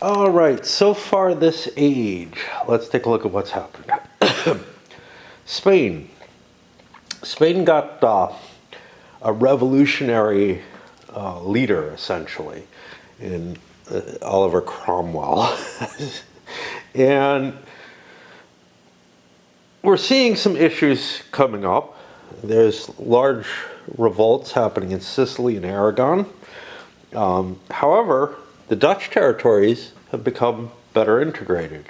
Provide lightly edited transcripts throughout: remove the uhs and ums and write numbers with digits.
All right, so far this age, let's take a look at what's happened. Spain. Spain got a revolutionary leader, essentially, in Oliver Cromwell. And we're seeing some issues coming up. There's large revolts happening in Sicily and Aragon. However, the Dutch territories have become better integrated.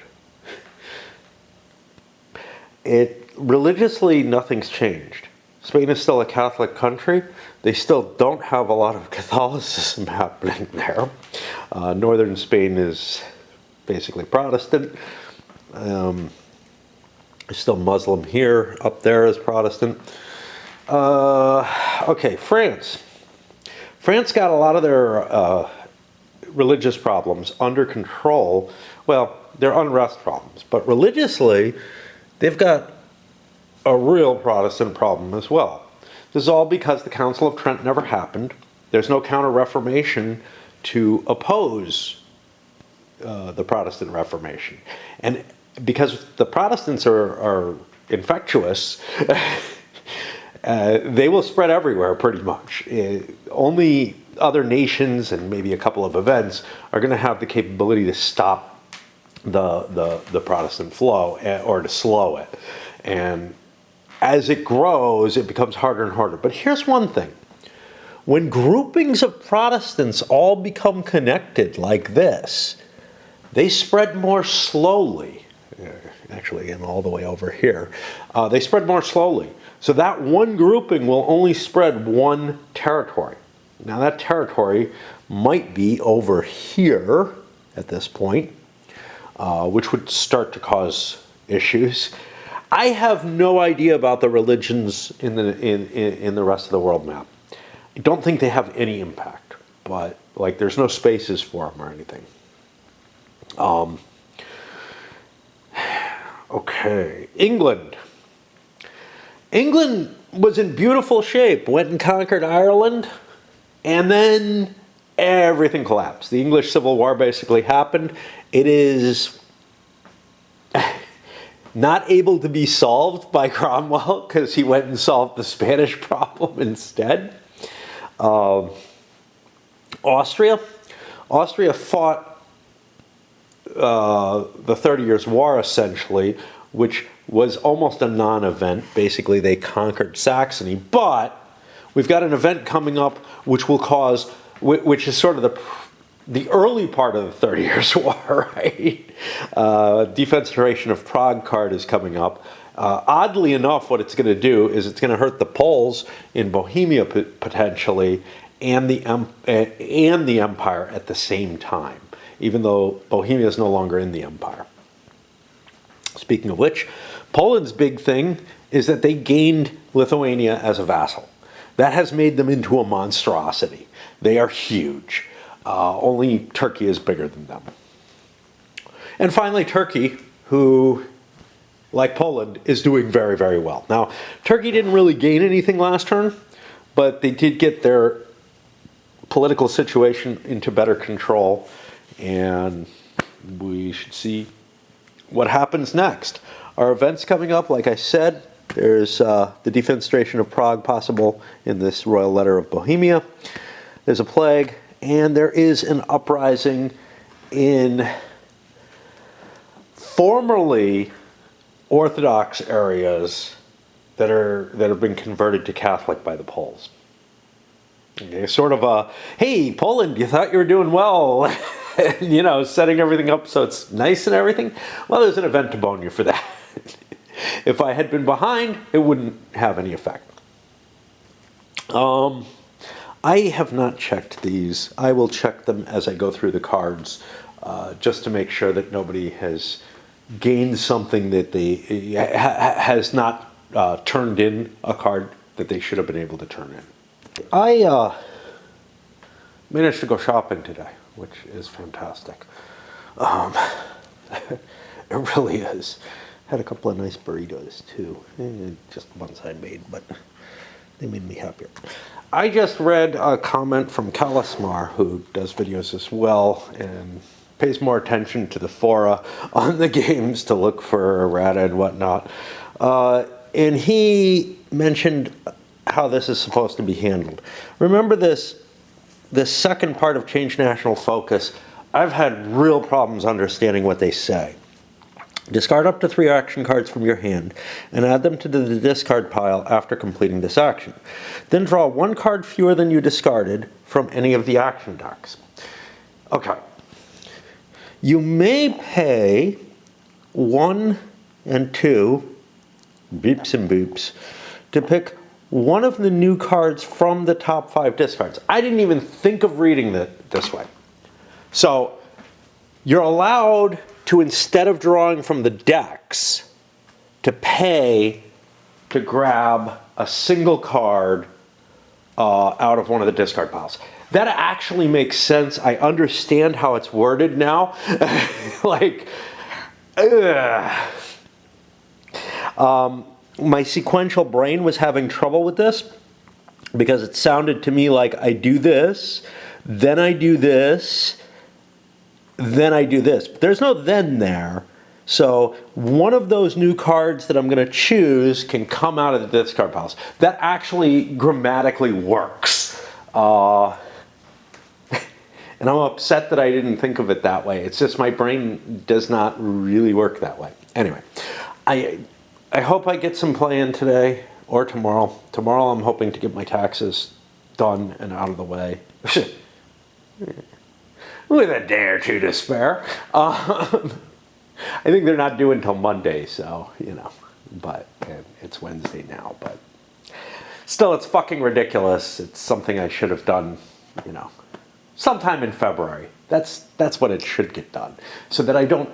Religiously, nothing's changed. Spain is still a Catholic country. They still don't have a lot of Catholicism happening there. Northern Spain is basically Protestant. Still Muslim here. Up there is Protestant. Okay, France. France got a lot of their religious problems under control. Well, they're unrest problems, but religiously, they've got a real Protestant problem as well. This is all because the Council of Trent never happened. There's no Counter-Reformation to oppose the Protestant Reformation. And because the Protestants are infectious, they will spread everywhere pretty much. Only other nations and maybe a couple of events are going to have the capability to stop the Protestant flow or to slow it. And as it grows, it becomes harder and harder. But here's one thing. When groupings of Protestants all become connected like this, they spread more slowly. Actually, and all the way over here. They spread more slowly. So that one grouping will only spread one territory. Now that territory might be over here at this point, which would start to cause issues. I have no idea about the religions in the rest of the world map. I don't think they have any impact, but like there's no spaces for them or anything. Okay, England. England was in beautiful shape, went and conquered Ireland, and then everything collapsed. The English Civil War basically happened. It is not able to be solved by Cromwell because he went and solved the Spanish problem instead. Austria fought the 30 Years' War, essentially, which was almost a non-event. Basically, they conquered Saxony, but we've got an event coming up which will cause, which is sort of the early part of the 30 Years' War, right? Defenestration of Prague card is coming up. Oddly enough, what it's going to do is it's going to hurt the Poles in Bohemia potentially, and the empire at the same time, even though Bohemia is no longer in the empire. Speaking of which, Poland's big thing is that they gained Lithuania as a vassal. That has made them into a monstrosity. They are huge. Only Turkey is bigger than them. And finally, Turkey, who, like Poland, is doing very, very well. Now, Turkey didn't really gain anything last turn, but they did get their political situation into better control, and we should see what happens next. Our events coming up, like I said, there's the defenestration of Prague possible in this royal letter of Bohemia. There's a plague, and there is an uprising in formerly Orthodox areas that have been converted to Catholic by the Poles. Okay, sort of a, hey, Poland, you thought you were doing well, you know, setting everything up so it's nice and everything. Well, there's an event to bone you for that. If I had been behind, it wouldn't have any effect. I have not checked these. I will check them as I go through the cards, just to make sure that nobody has gained something that they has not turned in a card that they should have been able to turn in. I managed to go shopping today, which is fantastic. It really is. Had a couple of nice burritos too. Just ones I made, but they made me happier. I just read a comment from Kalasmar, who does videos as well, and pays more attention to the fora on the games to look for errata and whatnot. And he mentioned how this is supposed to be handled. Remember this second part of Change National Focus, I've had real problems understanding what they say. Discard up to 3 action cards from your hand and add them to the discard pile after completing this action. Then draw 1 card fewer than you discarded from any of the action decks. Okay. You may pay 1 and 2, beeps and boops, to pick one of the new cards from the top 5 discards. I didn't even think of reading it this way. So you're allowed to, instead of drawing from the decks, to pay to grab a single card out of one of the discard piles. That actually makes sense. I understand how it's worded now. Like, my sequential brain was having trouble with this because it sounded to me like I do this, then I do this, then I do this. But there's no then there. So one of those new cards that I'm going to choose can come out of the discard piles. That actually grammatically works. And I'm upset that I didn't think of it that way. It's just my brain does not really work that way. Anyway, I hope I get some play in today or tomorrow. Tomorrow I'm hoping to get my taxes done and out of the way. With a day or two to spare. I think they're not due until Monday, so, you know. But it's Wednesday now. But still, it's fucking ridiculous. It's something I should have done, you know, sometime in February. That's what it should get done. So that I don't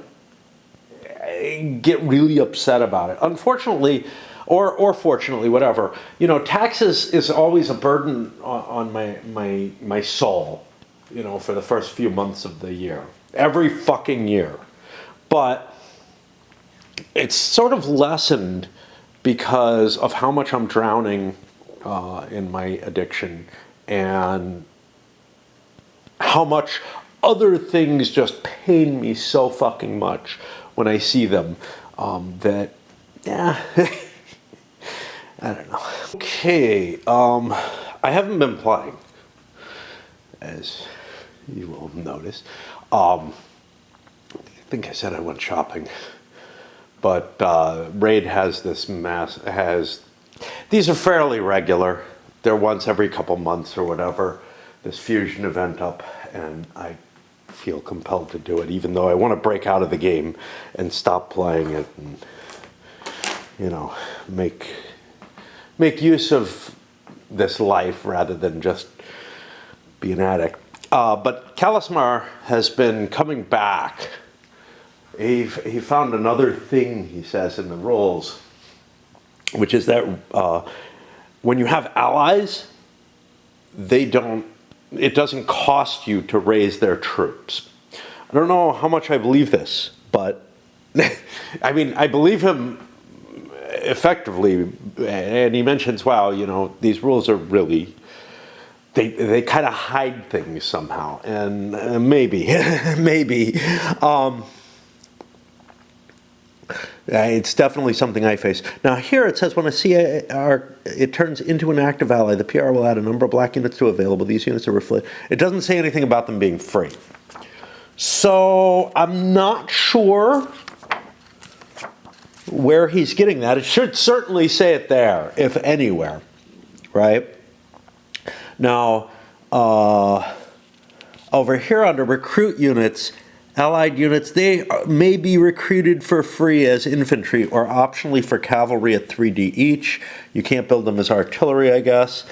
get really upset about it. Unfortunately, or fortunately, whatever, you know, taxes is always a burden on my soul, you know, for the first few months of the year. Every fucking year. But it's sort of lessened because of how much I'm drowning in my addiction and how much other things just pain me so fucking much when I see them, that, yeah, I don't know. Okay, I haven't been playing, as you will notice. I think I said I went shopping, but Raid has this these are fairly regular. They're once every couple months or whatever, this fusion event up, and I feel compelled to do it, even though I want to break out of the game and stop playing it and, you know, make use of this life rather than just be an addict. But Kalismar has been coming back. He found another thing, he says, in the rules, which is that when you have allies, it doesn't cost you to raise their troops. I don't know how much I believe this, but I mean, I believe him effectively, and he mentions, wow, you know, these rules are really, they kind of hide things somehow, and maybe, it's definitely something I face. Now here it says when a CR, it turns into an active ally, the PR will add a number of black units to available. These units are reflected. It doesn't say anything about them being free. So I'm not sure where he's getting that. It should certainly say it there, if anywhere, right? Now, over here under recruit units, allied units, they may be recruited for free as infantry or optionally for cavalry at 3D each. You can't build them as artillery, I guess.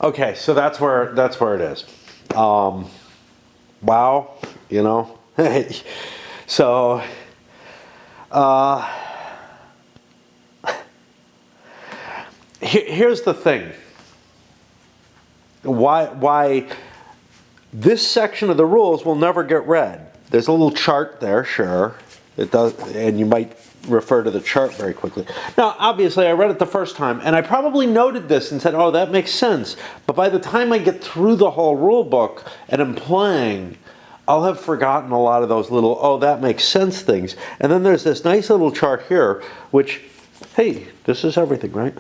Okay, so that's where it is. Wow, you know. So, here's the thing. Why this section of the rules will never get read. There's a little chart there, sure. It does, and you might refer to the chart very quickly. Now, obviously, I read it the first time, and I probably noted this and said, oh, that makes sense. But by the time I get through the whole rule book and I'm playing, I'll have forgotten a lot of those little, oh, that makes sense things. And then there's this nice little chart here, which, hey, this is everything, right?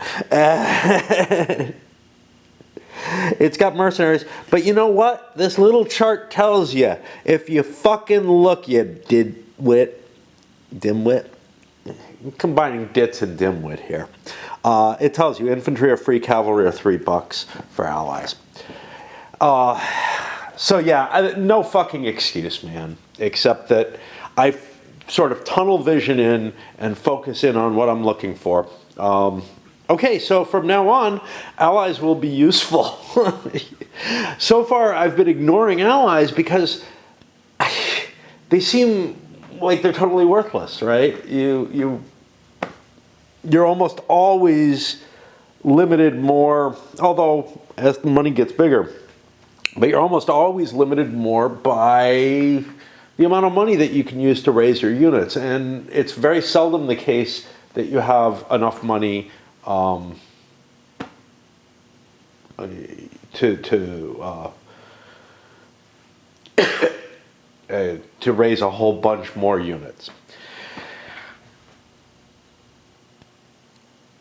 It's got mercenaries, but you know what? This little chart tells you, if you fucking look, you dimwit, combining dits and dimwit here. It tells you infantry are free, cavalry are $3 for allies. So yeah, no fucking excuse, man, except that I sort of tunnel vision in and focus in on what I'm looking for. Okay, so from now on, allies will be useful. So far, I've been ignoring allies because they seem like they're totally worthless, right? You're almost always limited more, although as the money gets bigger, but you're almost always limited more by the amount of money that you can use to raise your units. And it's very seldom the case that you have enough money to raise a whole bunch more units.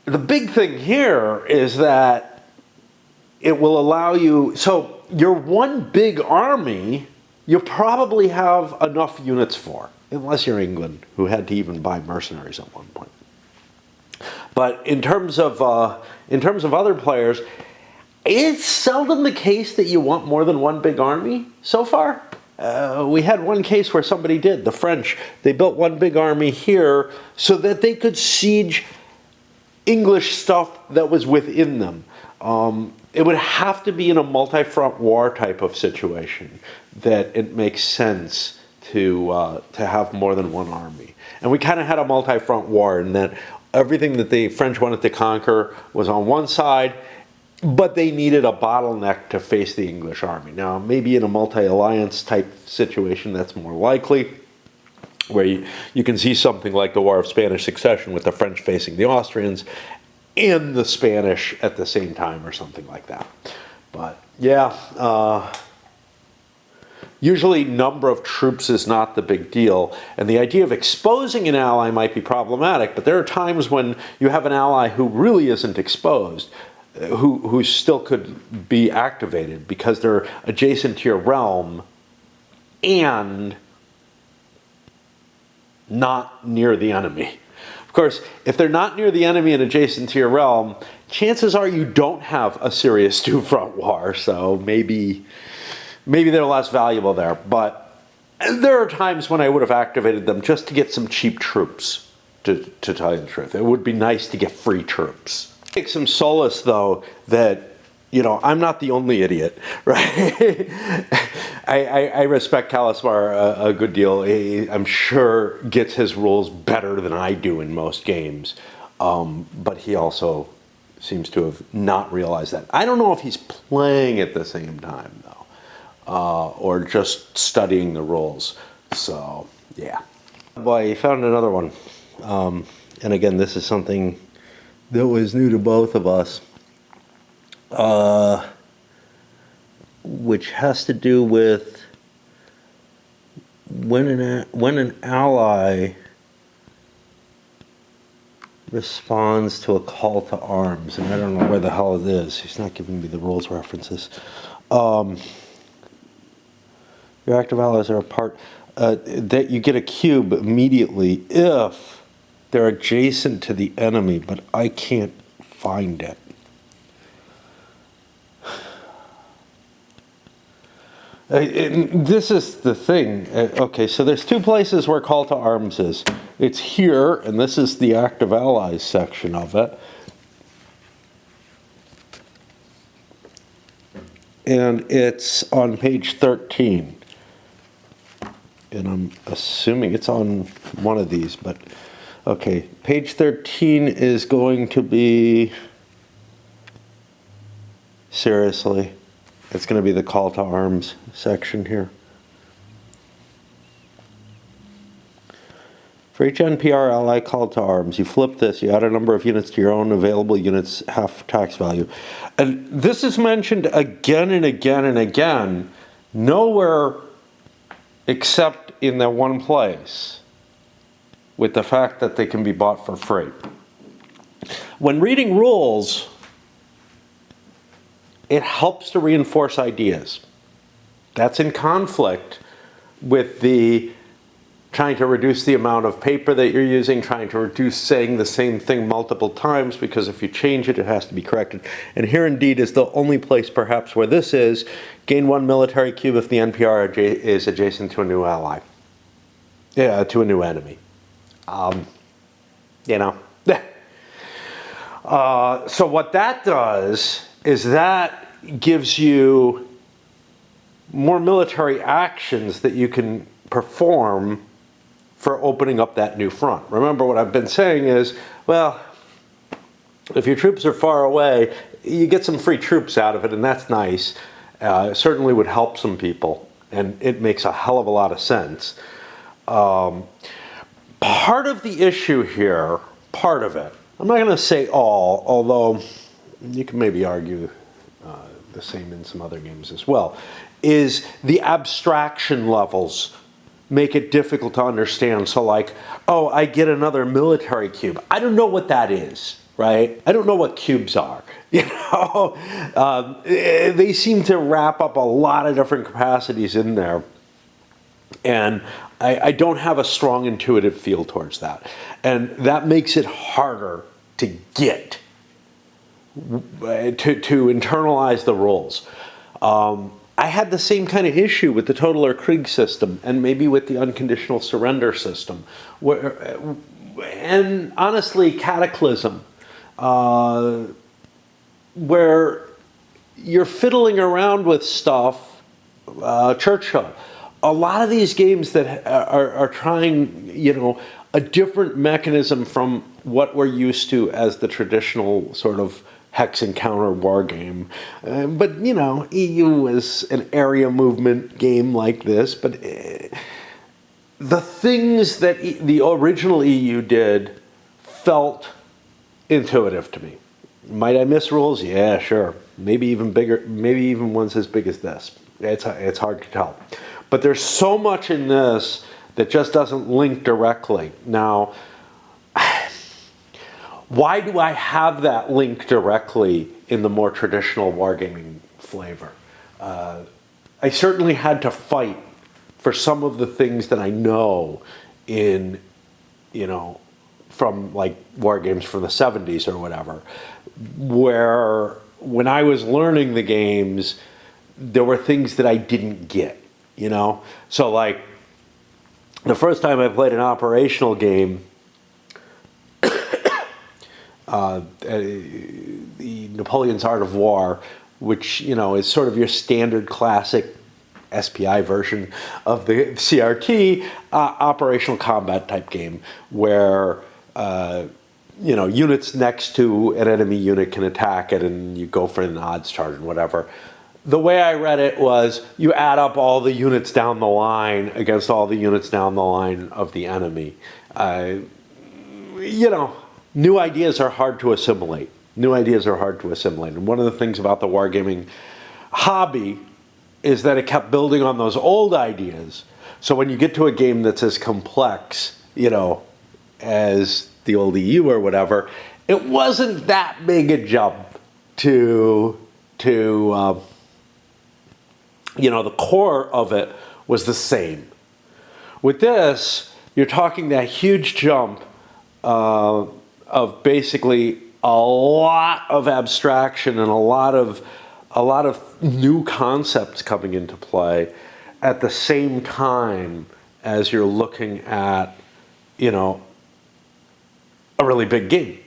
The big thing here is that it will allow you, so your one big army, you probably have enough units for, unless you're England, who had to even buy mercenaries at one point. But in terms of other players, it's seldom the case that you want more than one big army so far. We had one case where somebody did, the French. They built one big army here so that they could siege English stuff that was within them. It would have to be in a multi-front war type of situation that it makes sense to have more than one army. And we kind of had a multi-front war in that everything that the French wanted to conquer was on one side, but they needed a bottleneck to face the English army. Now, maybe in a multi-alliance type situation, that's more likely, where you can see something like the War of Spanish Succession with the French facing the Austrians and the Spanish at the same time or something like that. But yeah, usually number of troops is not the big deal, and the idea of exposing an ally might be problematic, but there are times when you have an ally who really isn't exposed, who still could be activated because they're adjacent to your realm and not near the enemy. Of course, if they're not near the enemy and adjacent to your realm, chances are you don't have a serious two-front war, so maybe they're less valuable there. But there are times when I would have activated them just to get some cheap troops, to tell you the truth. It would be nice to get free troops. Take some solace, though, that, you know, I'm not the only idiot, right? I respect Kalasmar a good deal. I'm sure gets his rules better than I do in most games. But he also seems to have not realized that. I don't know if he's playing at the same time, though, or just studying the rules. So, yeah. Boy, he found another one. And again, this is something that was new to both of us. Which has to do with when an ally responds to a call to arms, and I don't know where the hell it is. He's not giving me the rules references. Your active allies are a part that you get a cube immediately if they're adjacent to the enemy, but I can't find it. This is the thing. Okay, so there's two places where call to arms is. It's here, and this is the active allies section of it. And it's on page 13. And I'm assuming it's on one of these, but okay. Page 13 is going to be, seriously, it's going to be the call to arms section here. For each NPR ally call to arms, you flip this, you add a number of units to your own available units, half tax value. And this is mentioned again and again and again. Nowhere except in that one place, with the fact that they can be bought for free. When reading rules, it helps to reinforce ideas. That's in conflict with the trying to reduce the amount of paper that you're using, trying to reduce saying the same thing multiple times, because if you change it, it has to be corrected. And here indeed is the only place perhaps where this is: gain 1 military cube if the NPR is adjacent to a new ally. Yeah, to a new enemy. You know. So what that does is that gives you more military actions that you can perform for opening up that new front. Remember, what I've been saying is, well, if your troops are far away, you get some free troops out of it, and that's nice. It certainly would help some people, and it makes a hell of a lot of sense. Part of the issue here, part of it, I'm not going to say all, although you can maybe argue the same in some other games as well, is the abstraction levels make it difficult to understand. So like, oh, I get another military cube. I don't know what that is, right? I don't know what cubes are. You know, they seem to wrap up a lot of different capacities in there. And I don't have a strong intuitive feel towards that. And that makes it harder to get, to internalize the rules. I had the same kind of issue with the Total or Krieg system, and maybe with the unconditional surrender system, and honestly Cataclysm, where you're fiddling around with stuff. Churchill, a lot of these games that are trying, you know, a different mechanism from what we're used to as the traditional sort of hex encounter war game. But, you know, EU is an area movement game like this, but the things that the original EU did felt intuitive to me. Might I miss rules? Yeah, sure. Maybe even bigger, maybe even ones as big as this. It's hard to tell. But there's so much in this that just doesn't link directly. Now, why do I have that link directly in the more traditional wargaming flavor? I certainly had to fight for some of the things that I know in, you know, from like war games from the 70s or whatever, where when I was learning the games, there were things that I didn't get, you know? So like, the first time I played an operational game, the Napoleon's Art of War, which, you know, is sort of your standard classic SPI version of the CRT operational combat type game, where you know, units next to an enemy unit can attack it, and you go for an odds chart and whatever. The way I read it was you add up all the units down the line against all the units down the line of the enemy. You know, new ideas are hard to assimilate. New ideas are hard to assimilate. And one of the things about the wargaming hobby is that it kept building on those old ideas. So when you get to a game that's as complex, you know, as the old EU or whatever, it wasn't that big a jump to you know, the core of it was the same. With this, you're talking that huge jump of basically a lot of abstraction and a lot of new concepts coming into play at the same time as you're looking at, you know, a really big game.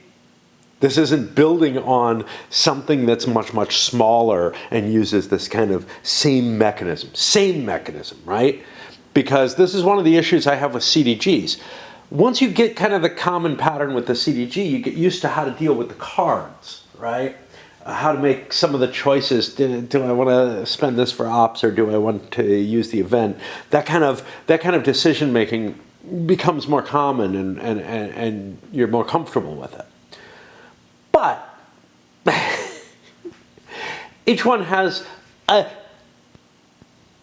This isn't building on something that's much, much smaller and uses this kind of same mechanism, right? Because this is one of the issues I have with CDGs. Once you get kind of the common pattern with the CDG, you get used to how to deal with the cards, right? How to make some of the choices. Do I want to spend this for ops, or do I want to use the event? That kind of decision making becomes more common, and you're more comfortable with it. But each one has a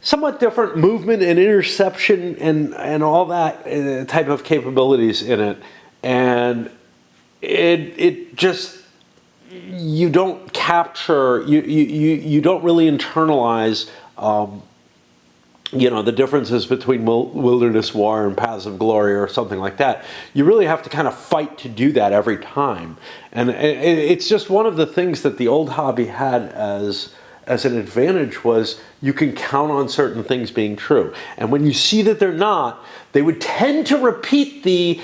somewhat different movement and interception and all that type of capabilities in it. And it just, you don't capture, you don't really internalize, the differences between Wilderness War and Paths of Glory or something like that. You really have to kind of fight to do that every time. And it's just one of the things that the old hobby had as an advantage, was you can count on certain things being true. And when you see that they're not, they would tend to repeat the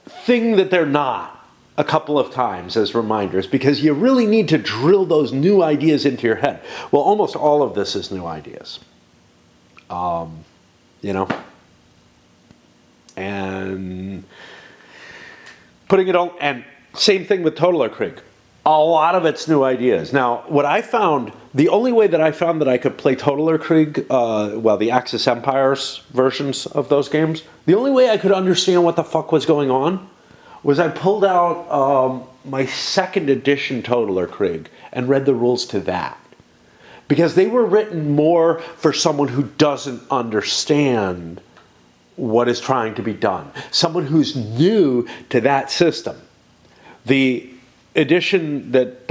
thing that they're not a couple of times as reminders, because you really need to drill those new ideas into your head. Well, almost all of this is new ideas. And putting it on, and same thing with Totaler Krieg. A lot of it's new ideas. Now, what I found, the only way that I found that I could play Totaler Krieg, the Axis Empires versions of those games, the only way I could understand what the fuck was going on was I pulled out my second edition Totaler Krieg and read the rules to that. Because they were written more for someone who doesn't understand what is trying to be done. Someone who's new to that system. The edition that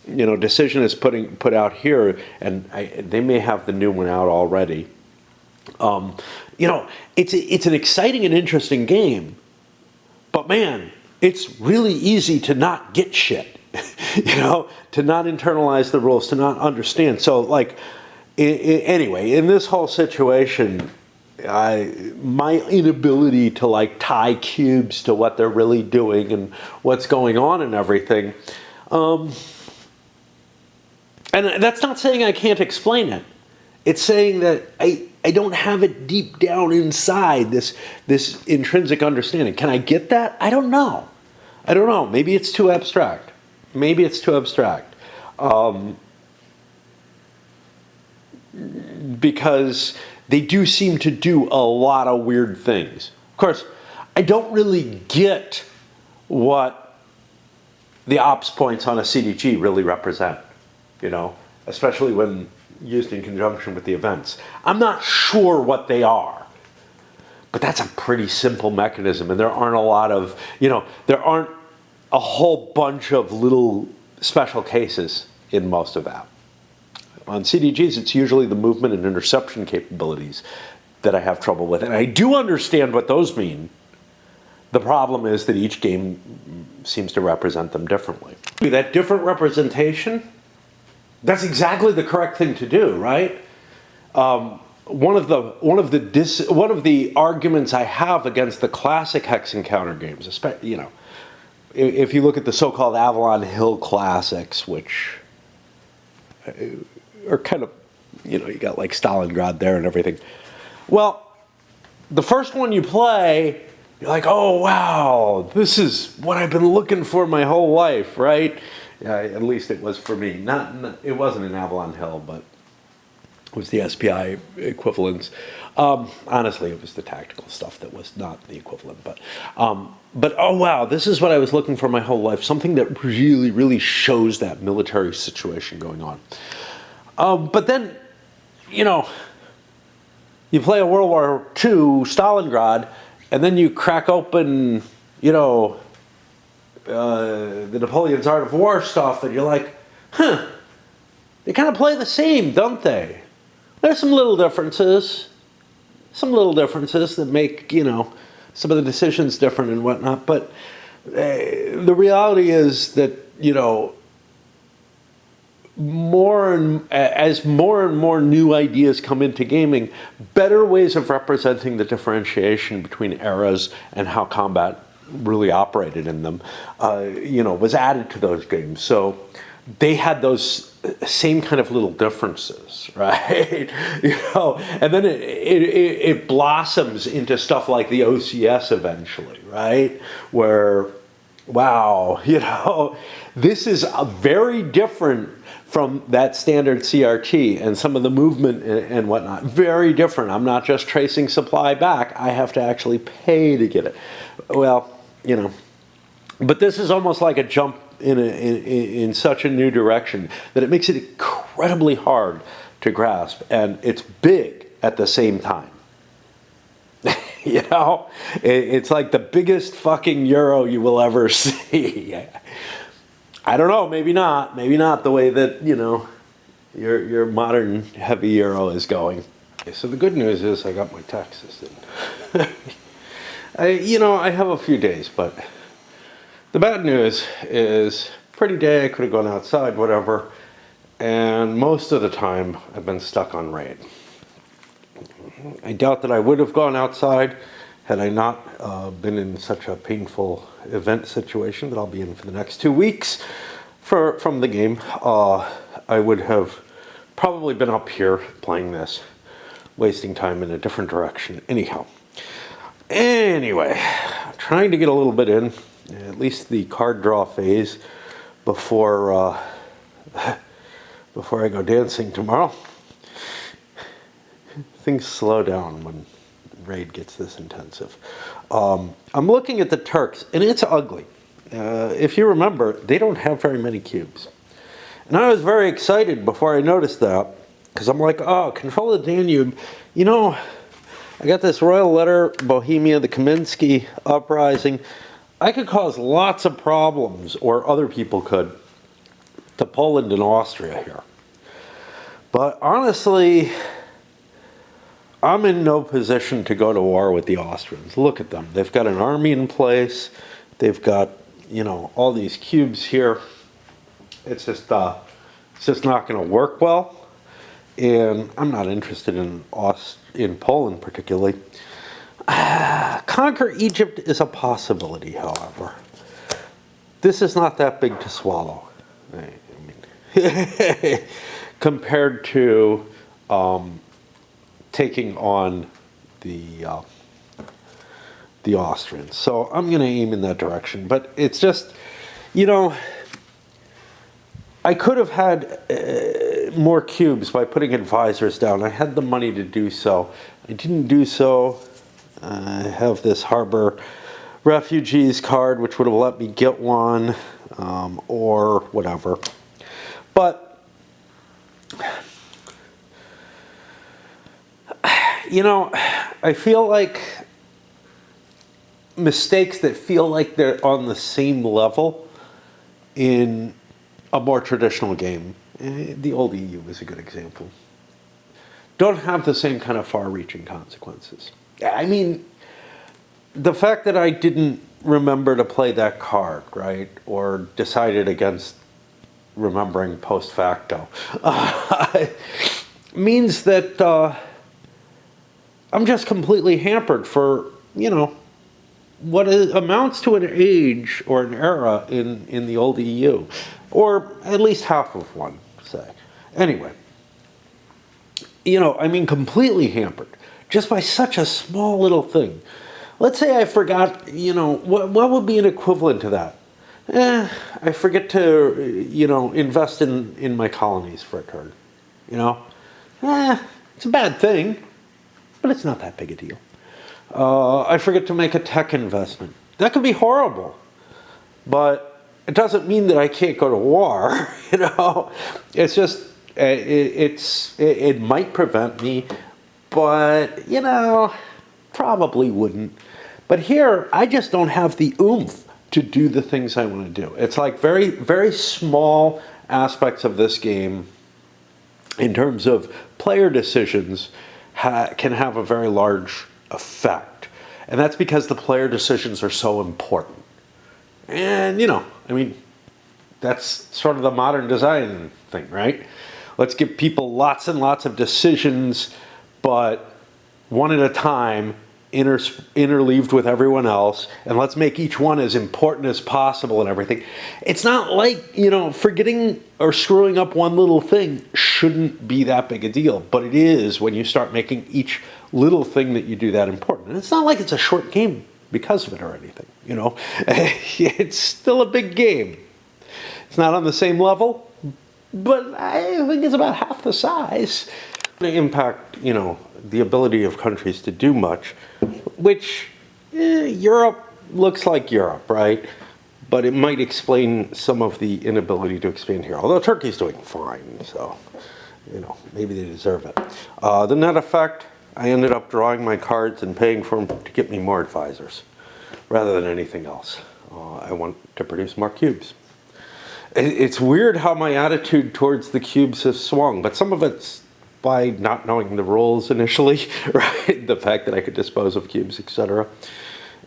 Decision is put out here, and they may have the new one out already. It's an exciting and interesting game, but man, it's really easy to not get shit. To not internalize the rules, to not understand. So, anyway, in this whole situation, my inability to tie cubes to what they're really doing and what's going on and everything, and that's not saying I can't explain it. It's saying that I don't have it deep down inside, this intrinsic understanding. Can I get that? I don't know. Maybe it's too abstract. Because they do seem to do a lot of weird things. Of course, I don't really get what the ops points on a CDG really represent, especially when used in conjunction with the events. I'm not sure what they are, but that's a pretty simple mechanism, and there aren't a lot of, there aren't a whole bunch of little special cases in most of that. On CDGs, it's usually the movement and interception capabilities that I have trouble with. And I do understand what those mean. The problem is that each game seems to represent them differently. That different representation, that's exactly the correct thing to do, right? One of the arguments I have against the classic hex and counter games, especially, if you look at the so-called Avalon Hill classics, which are kind of, you got Stalingrad there and everything. Well, the first one you play, you're like, oh, wow, this is what I've been looking for my whole life, right? At least it was for me. It wasn't in Avalon Hill, but it was the SPI equivalents. Honestly, it was the tactical stuff that was not the equivalent. But oh wow, this is what I was looking for my whole life. Something that really, really shows that military situation going on. But then, you play a World War II Stalingrad, and then you crack open, the Napoleon's Art of War stuff, and you're like, they kind of play the same, don't they? There's some little differences that make, some of the decisions different and whatnot. But the reality is that, as more and more new ideas come into gaming, better ways of representing the differentiation between eras and how combat really operated in them, was added to those games. So they had those same kind of little differences, right? And then it blossoms into stuff like the OCS eventually, right? Where, wow, this is a very different from that standard CRT, and some of the movement and whatnot, very different. I'm not just tracing supply back. I have to actually pay to get it. Well, but this is almost like a jump in such a new direction that it makes it incredibly hard to grasp, and it's big at the same time. You know, it's like the biggest fucking euro you will ever see. I don't know, maybe not the way that, you know, your modern heavy euro is going. So the good news is I got my taxes in. I have a few days, but the bad news is pretty day. I could have gone outside, whatever, and most of the time I've been stuck on raid. I doubt that I would have gone outside had I not been in such a painful event situation that I'll be in for the next 2 weeks from the game. I would have probably been up here playing this, wasting time in a different direction. Anyway, trying to get a little bit in, at least the card draw phase, before I go dancing tomorrow. Things slow down when raid gets this intensive. I'm looking at the Turks, and it's ugly. If you remember, they don't have very many cubes. And I was very excited before I noticed that, because I'm like, oh, control the Danube. You know, I got this royal letter, Bohemia, the Kaminsky uprising. I could cause lots of problems, or other people could, to Poland and Austria here. But honestly, I'm in no position to go to war with the Austrians. Look at them. They've got an army in place. They've got, you know, all these cubes here. It's just not going to work well. And I'm not interested in Poland particularly. Conquer Egypt is a possibility, however. This is not that big to swallow. I mean, compared to taking on the Austrians. So I'm going to aim in that direction. But it's just, you know, I could have had more cubes by putting advisors down. I had the money to do so. I didn't do so. I have this harbor refugees card, which would have let me get one, or whatever. But, you know, I feel like mistakes that feel like they're on the same level in a more traditional game, the old EU is a good example, don't have the same kind of far-reaching consequences. I mean, the fact that I didn't remember to play that card, right, or decided against remembering post facto, means that I'm just completely hampered for, you know, what amounts to an age or an era in the old EU, or at least half of one, say. Anyway, you know, I mean, completely hampered just by such a small little thing. Let's say I forgot, you know, what would be an equivalent to that? I forget to, you know, invest in my colonies for a turn. You know, it's a bad thing, but it's not that big a deal. I forget to make a tech investment. That could be horrible, but it doesn't mean that I can't go to war. You know, it's just it might prevent me, but you know, probably wouldn't. But here, I just don't have the oomph to do the things I want to do. It's like very, very small aspects of this game, in terms of player decisions, can have a very large effect. And that's because the player decisions are so important. And, you know, I mean, that's sort of the modern design thing, right? Let's give people lots and lots of decisions, but one at a time, interleaved with everyone else, and let's make each one as important as possible and everything. It's not like, you know, forgetting or screwing up one little thing shouldn't be that big a deal, but it is when you start making each little thing that you do that important. And it's not like it's a short game because of it or anything, you know. It's still a big game. It's not on the same level, but I think it's about half the size. The impact, you know, the ability of countries to do much, which Europe looks like Europe, right? But it might explain some of the inability to expand here. Although Turkey's doing fine, so you know, maybe they deserve it. The net effect, I ended up drawing my cards and paying for them to get me more advisors rather than anything else. I want to produce more cubes. It's weird how my attitude towards the cubes has swung, but some of it's by not knowing the rules initially, right? The fact that I could dispose of cubes, etc.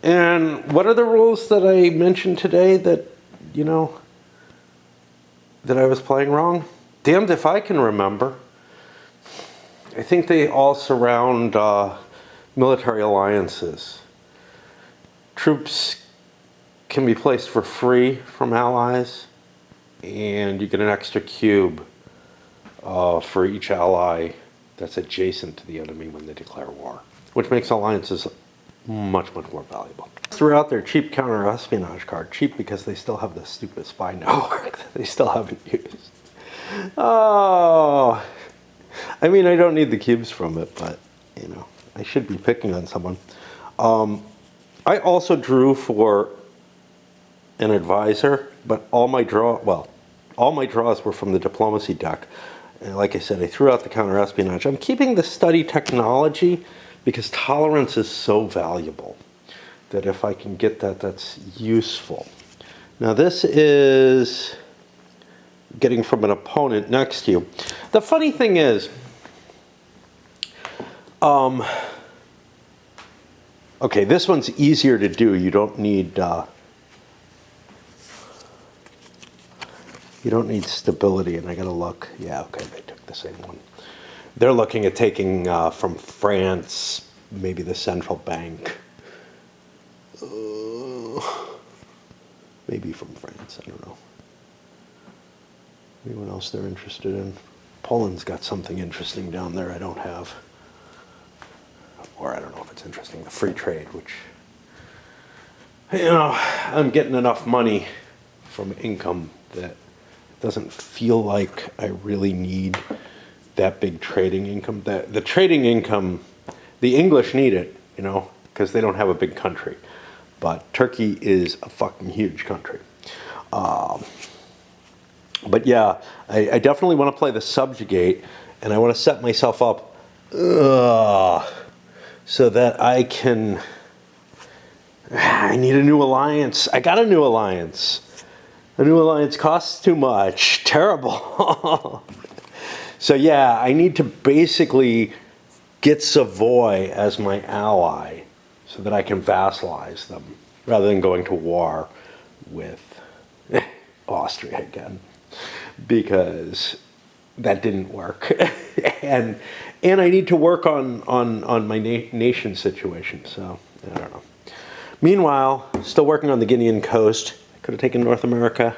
And what are the rules that I mentioned today that, you know, that I was playing wrong? Damned if I can remember. I think they all surround military alliances. Troops can be placed for free from allies, and you get an extra cube for each ally that's adjacent to the enemy when they declare war, which makes alliances much, much more valuable. Throughout their cheap counter-espionage card, cheap because they still have this stupid spy network that they still haven't used. Oh, I mean, I don't need the cubes from it, but, you know, I should be picking on someone. I also drew for an advisor, but all my draws were from the diplomacy deck. And like I said, I threw out the counter-espionage. I'm keeping the study technology because tolerance is so valuable that if I can get that, that's useful. Now this is getting from an opponent next to you. The funny thing is, okay, this one's easier to do. You don't need stability, and I gotta look. Yeah, okay, they took the same one. They're looking at taking from France, maybe the central bank. Maybe from France, I don't know. Anyone else they're interested in? Poland's got something interesting down there I don't have. Or I don't know if it's interesting, the free trade, which, you know, I'm getting enough money from income that it doesn't feel like I really need that big trading income. The trading income, the English need it, you know, because they don't have a big country. But Turkey is a fucking huge country. But yeah, I definitely want to play the subjugate, and I want to set myself up so that I can... I need a new alliance. I got a new alliance. A new alliance costs too much. Terrible. So yeah, I need to basically get Savoy as my ally so that I can vassalize them rather than going to war with Austria again, because that didn't work. and I need to work on my nation situation, so I don't know. Meanwhile, still working on the Guinean coast. I could have taken North America.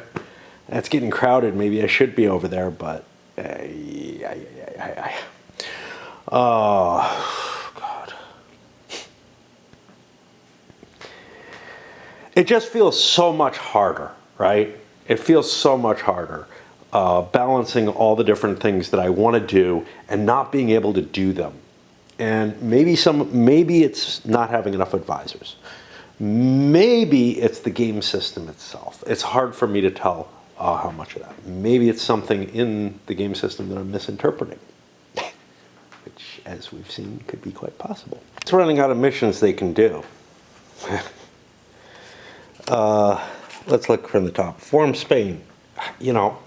That's getting crowded. Maybe I should be over there, but oh, God. It just feels so much harder, right? It feels so much harder balancing all the different things that I want to do and not being able to do them. And maybe it's not having enough advisors. Maybe it's the game system itself. It's hard for me to tell how much of that. Maybe it's something in the game system that I'm misinterpreting, which, as we've seen, could be quite possible. It's running out of missions they can do. Let's look from the top. Form Spain. You know,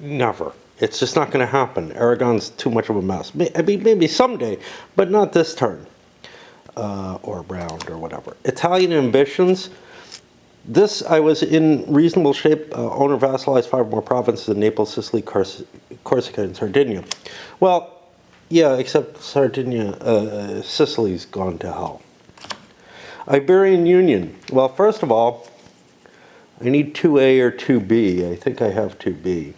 never. It's just not going to happen. Aragon's too much of a mess. I mean, maybe someday, but not this turn. Or round or whatever. Italian ambitions. This, I was in reasonable shape. Owner vassalized 5 more provinces in Naples, Sicily, Corsica, and Sardinia. Well, yeah, except Sardinia, Sicily's gone to hell. Iberian Union. Well, first of all, I need 2A or 2B. I think I have 2B.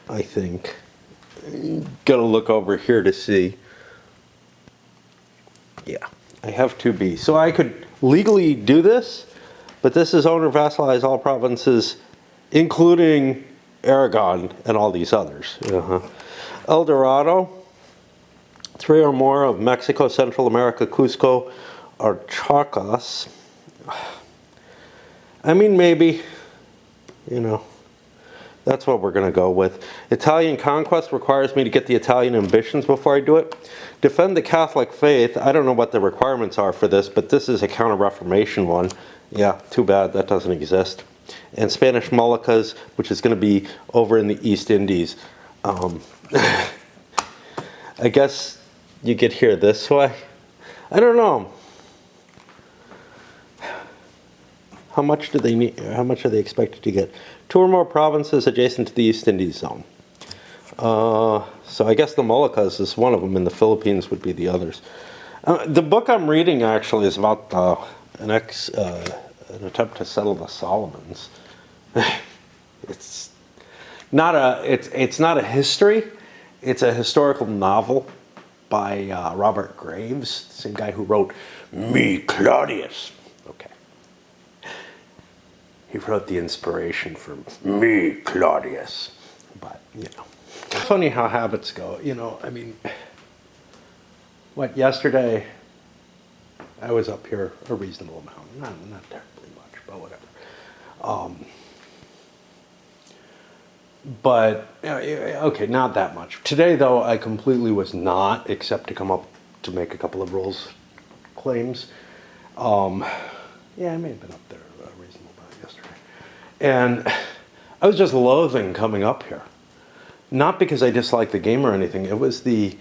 I think. Gotta look over here to see. Yeah, I have 2B. So I could legally do this, but this is owner vassalize all provinces, including Aragon and all these others. El Dorado, 3 or more of Mexico, Central America, Cusco, or Chacas. I mean, maybe, you know, That's what we're going to go with. Italian conquest requires me to get the Italian ambitions before I do it. Defend the Catholic faith. I don't know what the requirements are for this, but this is a Counter-Reformation one. Yeah, too bad that doesn't exist. And Spanish Moluccas, which is going to be over in the East Indies. I guess you get here this way. I don't know. How much do they need? How much are they expected to get? 2 or more provinces adjacent to the East Indies zone. So I guess the Moluccas is one of them, and the Philippines would be the others. The book I'm reading actually is about an attempt to settle the Solomons. It's not a history. It's a historical novel by Robert Graves, the same guy who wrote Me, Claudius. Okay. He wrote the inspiration for Me, Claudius. But, you know, it's funny how habits go. You know, I mean, yesterday I was up here a reasonable amount. Not terribly much, but whatever. But, okay, not that much. Today, though, I completely was not, except to come up to make a couple of rules claims. Yeah, I may have been up there a reasonable amount yesterday. And I was just loathing coming up here. Not because I disliked the game or anything. It was the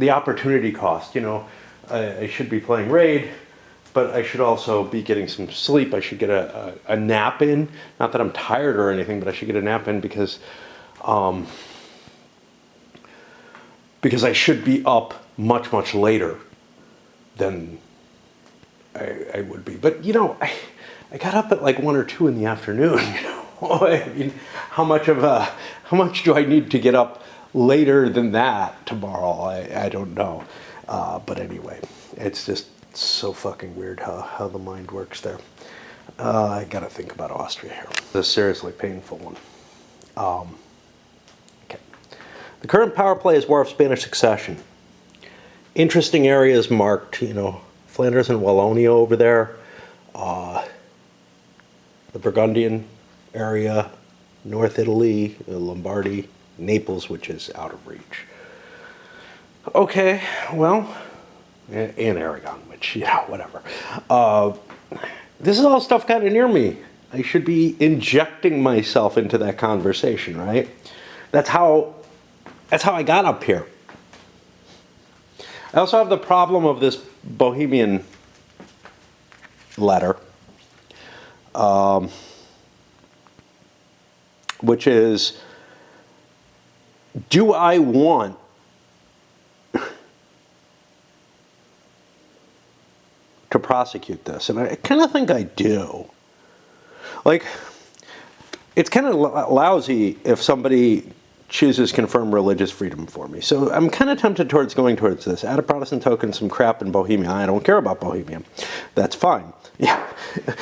opportunity cost. You know, I should be playing Raid, but I should also be getting some sleep. I should get a nap in. Not that I'm tired or anything, but I should get a nap in because I should be up much, much later than I would be. But, you know, I got up at like 1 or 2 in the afternoon, you know. I mean, how much do I need to get up later than that tomorrow? I don't know. But anyway, it's just so fucking weird how the mind works there. I gotta think about Austria here. This is a seriously painful one. Okay. The current power play is War of Spanish Succession. Interesting areas marked, you know, Flanders and Wallonia over there, the Burgundian area, North Italy, Lombardy, Naples, which is out of reach. Okay, well, and Aragon, which, you know, whatever. This is all stuff kind of near me. I should be injecting myself into that conversation, right? That's how I got up here. I also have the problem of this Bohemian letter, which is, do I want to prosecute this? And I kind of think I do. Like, it's kind of lousy if somebody chooses confirm religious freedom for me. So I'm kind of tempted towards going towards this. Add a Protestant token, some crap in Bohemia. I don't care about Bohemia. That's fine. Yeah.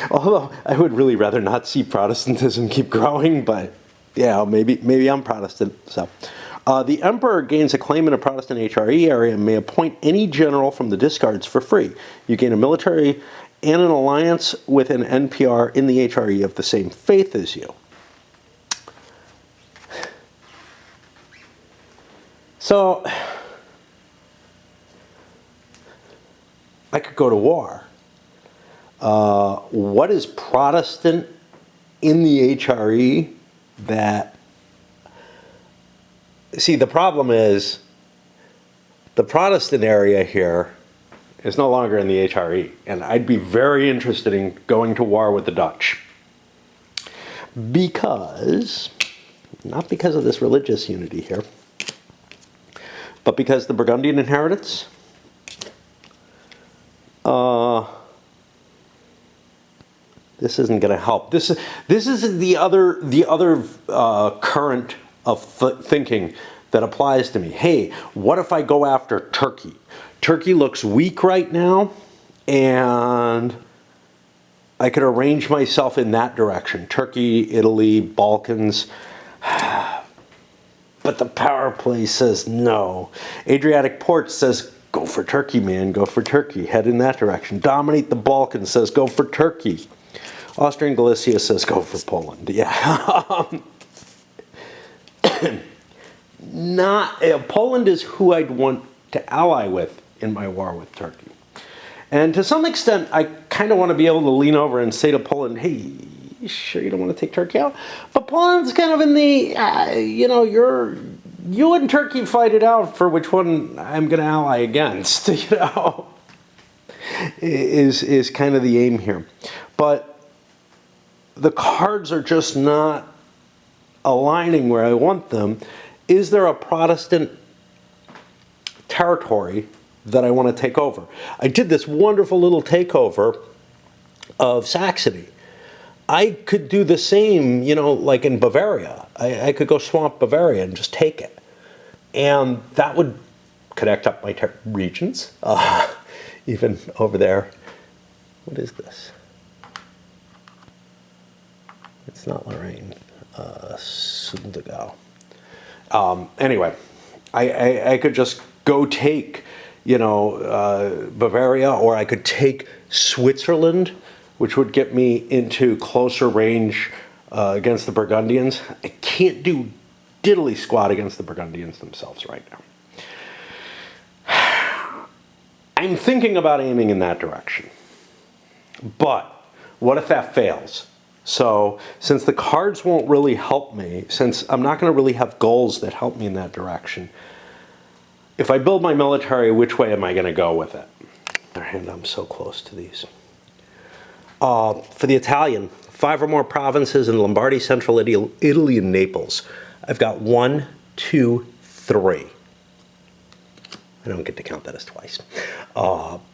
Although I would really rather not see Protestantism keep growing, but yeah, maybe I'm Protestant. So the Emperor gains a claim in a Protestant HRE area and may appoint any general from the discards for free. You gain a military and an alliance with an NPR in the HRE of the same faith as you. So, I could go to war. What is Protestant in the HRE that... See, the problem is the Protestant area here is no longer in the HRE, and I'd be very interested in going to war with the Dutch. Because, not because of this religious unity here, but because the Burgundian inheritance, this isn't going to help. This is the other current of thinking that applies to me. Hey, what if I go after Turkey? Turkey looks weak right now, and I could arrange myself in that direction. Turkey, Italy, Balkans. But the power play says no. Adriatic Ports says, go for Turkey, man. Go for Turkey. Head in that direction. Dominate the Balkans says, go for Turkey. Austrian Galicia says go for Poland. Yeah. Poland is who I'd want to ally with in my war with Turkey. And to some extent, I kind of want to be able to lean over and say to Poland, hey, you sure you don't want to take Turkey out? But Poland's kind of in the, you and Turkey fight it out for which one I'm going to ally against, is kind of the aim here. But the cards are just not aligning where I want them. Is there a Protestant territory that I want to take over? I did this wonderful little takeover of Saxony. I could do the same, like in Bavaria. I could go swamp Bavaria and just take it. And that would connect up my regions. Even over there. What is this? It's not Lorraine. Sundgau. Anyway, I could just go take, Bavaria, or I could take Switzerland, which would get me into closer range against the Burgundians. I can't do diddly squat against the Burgundians themselves right now. I'm thinking about aiming in that direction. But what if that fails? So since the cards won't really help me, since I'm not going to really have goals that help me in that direction, if I build my military, which way am I going to go with it? Other hand, I'm so close to these. For the Italian, 5 or more provinces in Lombardy, Central Italy, and Naples. I've got 1, 2, 3. I don't get to count that as twice.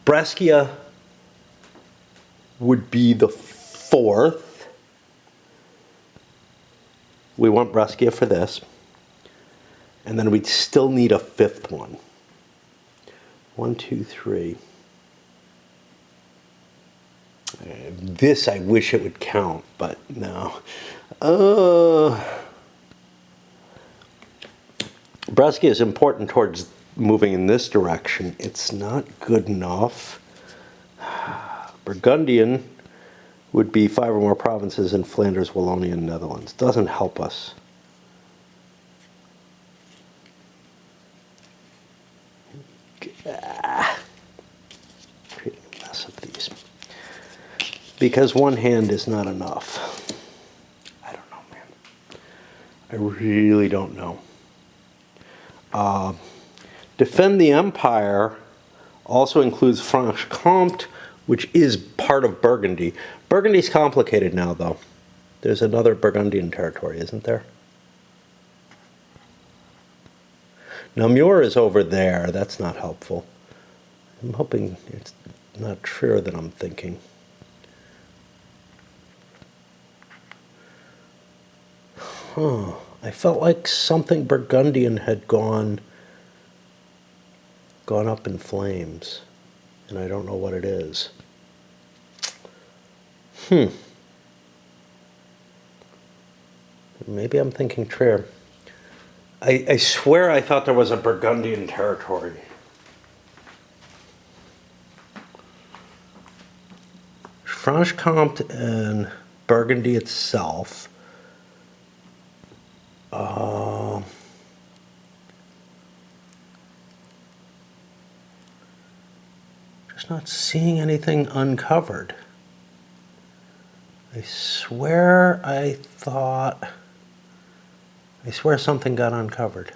Brescia would be the 4th. We want Brescia for this. And then we'd still need a 5th one. 1, 2, 3. This I wish it would count, but no. Brescia is important towards moving in this direction. It's not good enough. Burgundian would be 5 or more provinces in Flanders, Wallonia, and Netherlands. Doesn't help us. Creating a mess of these. Because one hand is not enough. I don't know, man. I really don't know. Defend the empire also includes Franche-Comté, which is part of Burgundy. Burgundy's complicated now, though. There's another Burgundian territory, isn't there? Namur is over there. That's not helpful. I'm hoping it's not Trier that I'm thinking. I felt like something Burgundian had gone up in flames, and I don't know what it is. Maybe I'm thinking Trier. I swear I thought there was a Burgundian territory. Franche-Comté and Burgundy itself. Just not seeing anything uncovered. I swear something got uncovered.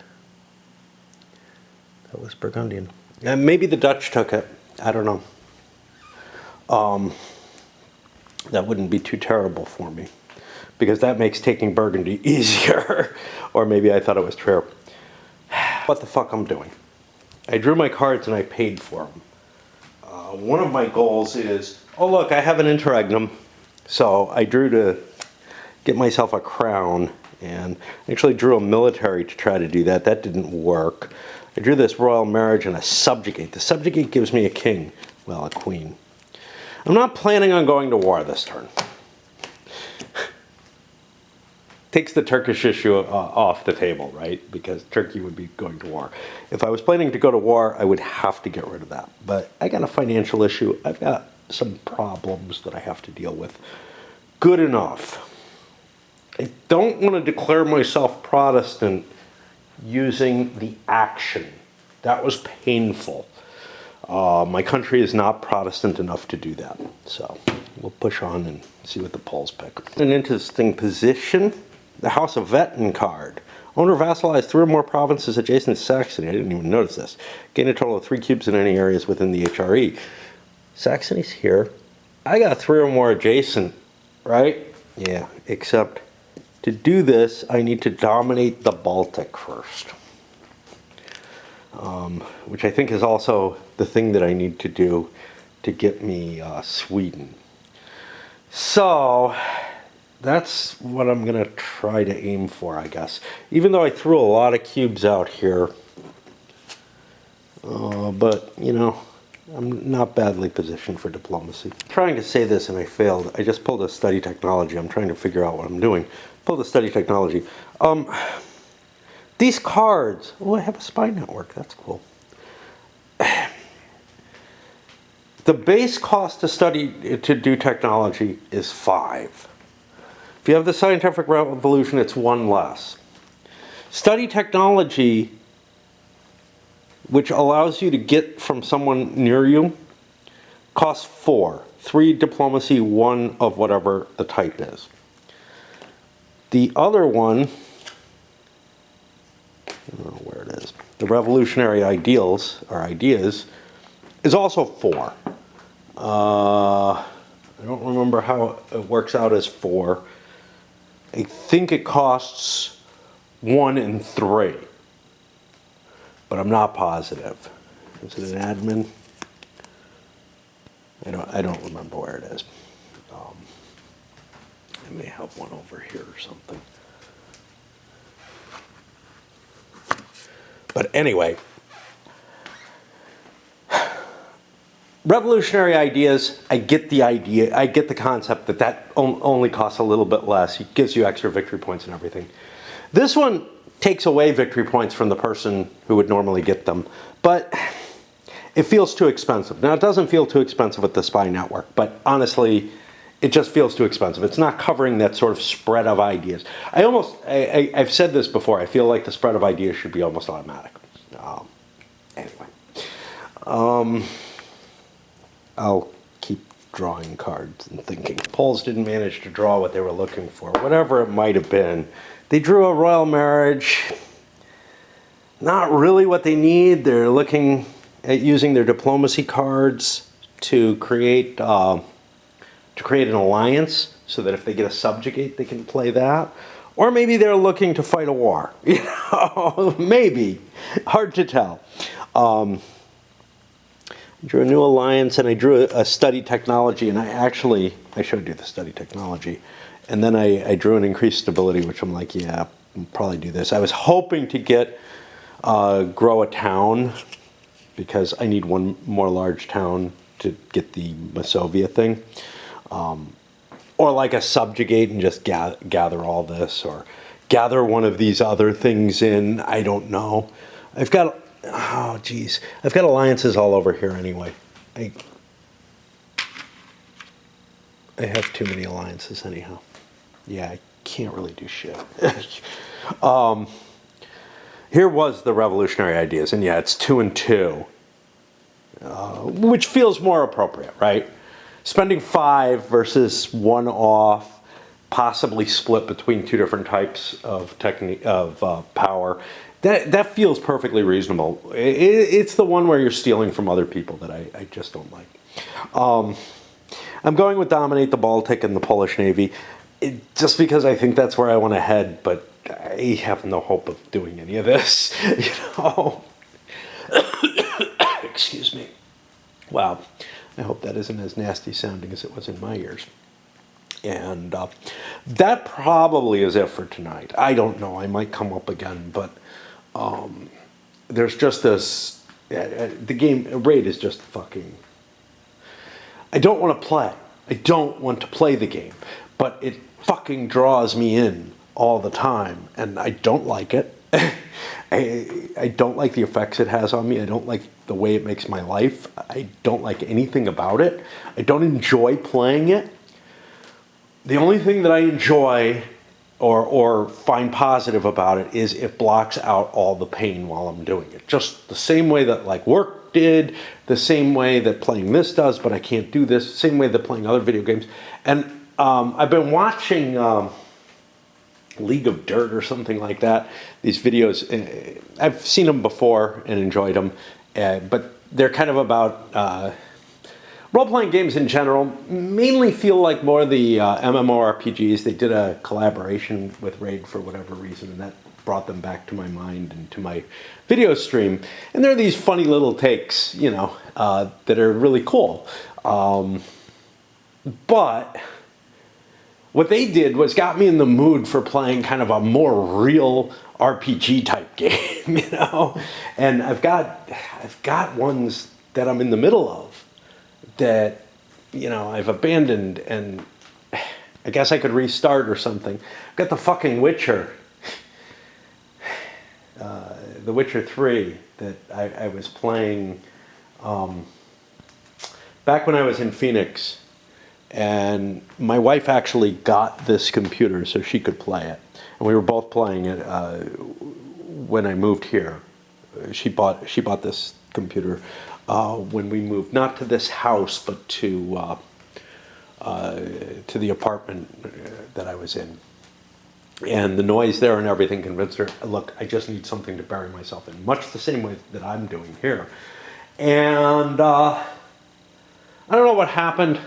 That was Burgundian. And maybe the Dutch took it. I don't know. That wouldn't be too terrible for me, because that makes taking Burgundy easier. Or maybe I thought it was Trier. What the fuck I'm doing? I drew my cards and I paid for them. One of my goals is, oh look, I have an interregnum. So I drew to get myself a crown, and actually drew a military to try to do that. That didn't work. I drew this royal marriage and a subjugate. The subjugate gives me a king, well, a queen. I'm not planning on going to war this turn. Takes the Turkish issue off the table, right? Because Turkey would be going to war. If I was planning to go to war, I would have to get rid of that. But I got a financial issue. I've got some problems that I have to deal with. good enough. I don't want to declare myself Protestant using the action. That was painful. My country is not Protestant enough to do that. So we'll push on and see what the polls pick. An interesting position. The House of Vetten card. Owner vassalized 3 or more provinces adjacent to Saxony. I didn't even notice this. Gain a total of 3 cubes in any areas within the HRE. Saxony's here. I got 3 or more adjacent, right? Yeah, except to do this, I need to dominate the Baltic first. Which I think is also the thing that I need to do to get me Sweden. So that's what I'm going to try to aim for, I guess. Even though I threw a lot of cubes out here. But, you know, I'm not badly positioned for diplomacy. I'm trying to say this and I failed. I just pulled a study technology. I'm trying to figure out what I'm doing. Pulled a study technology. These cards. Oh, I have a spy network. That's cool. The base cost to do technology is 5. If you have the scientific revolution, it's 1 less. Study technology, which allows you to get from someone near you, costs 4. 3 diplomacy, 1 of whatever the type is. The other one, I don't know where it is, the revolutionary ideals, or ideas, is also 4. I don't remember how it works out as 4. I think it costs 1 and 3. But I'm not positive. Is it an admin? I don't remember where it is. I may have one over here or something. But anyway, revolutionary ideas, I get the idea, I get the concept that only costs a little bit less. It gives you extra victory points and everything. This one takes away victory points from the person who would normally get them, but it feels too expensive. Now, it doesn't feel too expensive with the spy network, but honestly, it just feels too expensive. It's not covering that sort of spread of ideas. I've said this before, I feel like the spread of ideas should be almost automatic. Anyway. I'll keep drawing cards and thinking. Polls didn't manage to draw what they were looking for, whatever it might have been. They drew a royal marriage. Not really what they need. They're looking at using their diplomacy cards to create an alliance, so that if they get a subjugate, they can play that. Or maybe they're looking to fight a war. You know, maybe. Hard to tell. I drew a new alliance, and I drew a study technology, and I showed you the study technology. And then I drew an increased stability, which I'm like, yeah, I'll probably do this. I was hoping to get grow a town, because I need one more large town to get the Masovia thing. Or like a subjugate and just gather all this, or gather one of these other things in. I don't know. I've got alliances all over here anyway. I have too many alliances anyhow. Yeah, I can't really do shit. Here was the revolutionary ideas, and yeah, it's 2 and 2, which feels more appropriate, right? Spending 5 versus 1 off, possibly split between 2 different types of power. That feels perfectly reasonable. It's the one where you're stealing from other people that I just don't like. I'm going with dominate the Baltic and the Polish Navy, just because I think that's where I want to head, but I have no hope of doing any of this. You know. Excuse me. Wow. I hope that isn't as nasty sounding as it was in my ears. And that probably is it for tonight. I don't know. I might come up again, but there's just this. The game raid is just fucking. I don't want to play. I don't want to play the game, but it fucking draws me in all the time, and I don't like it. I don't like the effects it has on me. I don't like the way it makes my life. I don't like anything about it. I don't enjoy playing it. The only thing that I enjoy or find positive about it is it blocks out all the pain while I'm doing it. Just the same way that like work did, the same way that playing this does, but I can't do this, same way that playing other video games. And I've been watching League of Dirt or something like that. These videos, I've seen them before and enjoyed them, but they're kind of about role-playing games in general. Mainly feel like more the MMORPGs. They did a collaboration with Raid for whatever reason, and that brought them back to my mind and to my video stream. And there are these funny little takes, you know, that are really cool. But what they did was got me in the mood for playing kind of a more real RPG type game, you know? And I've got ones that I'm in the middle of that, you know, I've abandoned, and I guess I could restart or something. I've got the fucking Witcher, The Witcher 3 that I was playing back when I was in Phoenix. And my wife actually got this computer so she could play it. And we were both playing it when I moved here. She bought this computer when we moved, not to this house, but to the apartment that I was in. And the noise there and everything convinced her, look, I just need something to bury myself in, much the same way that I'm doing here. And I don't know what happened.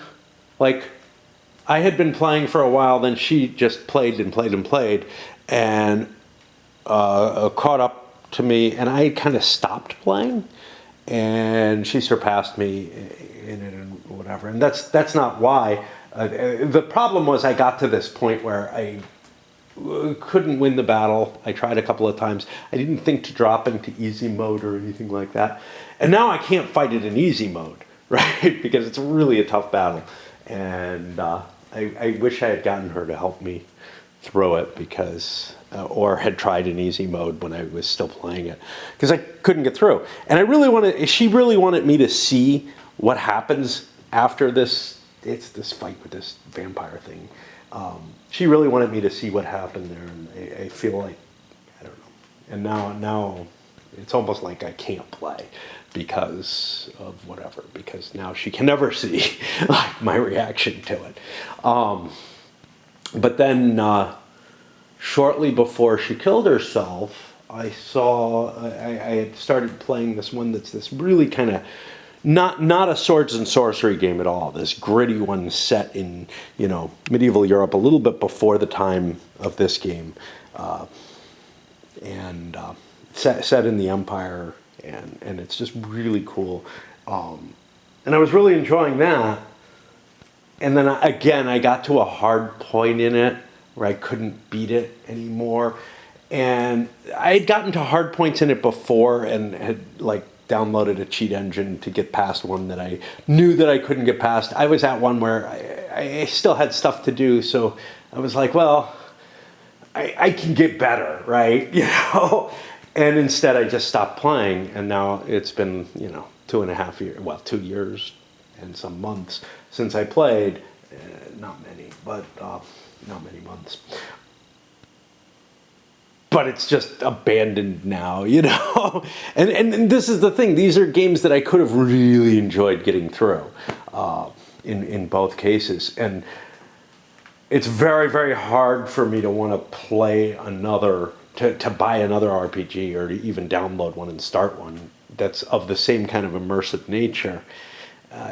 Like, I had been playing for a while, then she just played and played and played, and caught up to me, and I kind of stopped playing, and she surpassed me in it and whatever. And that's not why. The problem was I got to this point where I couldn't win the battle. I tried a couple of times. I didn't think to drop into easy mode or anything like that. And now I can't fight it in easy mode, right? Because it's really a tough battle. And I wish I had gotten her to help me through it, because, or had tried in easy mode when I was still playing it, because I couldn't get through. And she really wanted me to see what happens after this. It's this fight with this vampire thing. She really wanted me to see what happened there, and I feel like, I don't know. And now it's almost like I can't play because of whatever, because now she can never see like my reaction to it. But then shortly before she killed herself, I had started playing this one that's this really kind of not a swords and sorcery game at all. This gritty one set in, you know, medieval Europe, a little bit before the time of this game, and set in the Empire, and it's just really cool. And I was really enjoying that. And then I got to a hard point in it where I couldn't beat it anymore. And I had gotten to hard points in it before and had like downloaded a cheat engine to get past one that I knew that I couldn't get past. I was at one where I still had stuff to do, so I was like, well, I can get better, right? You know? And instead I just stopped playing, and now it's been, you know, 2.5 years, well, 2 years and some months since I played. Not many, but not many months. But it's just abandoned now, you know? And this is the thing. These are games that I could have really enjoyed getting through in both cases. And it's very, very hard for me to want to play another, to buy another RPG or to even download one and start one that's of the same kind of immersive nature,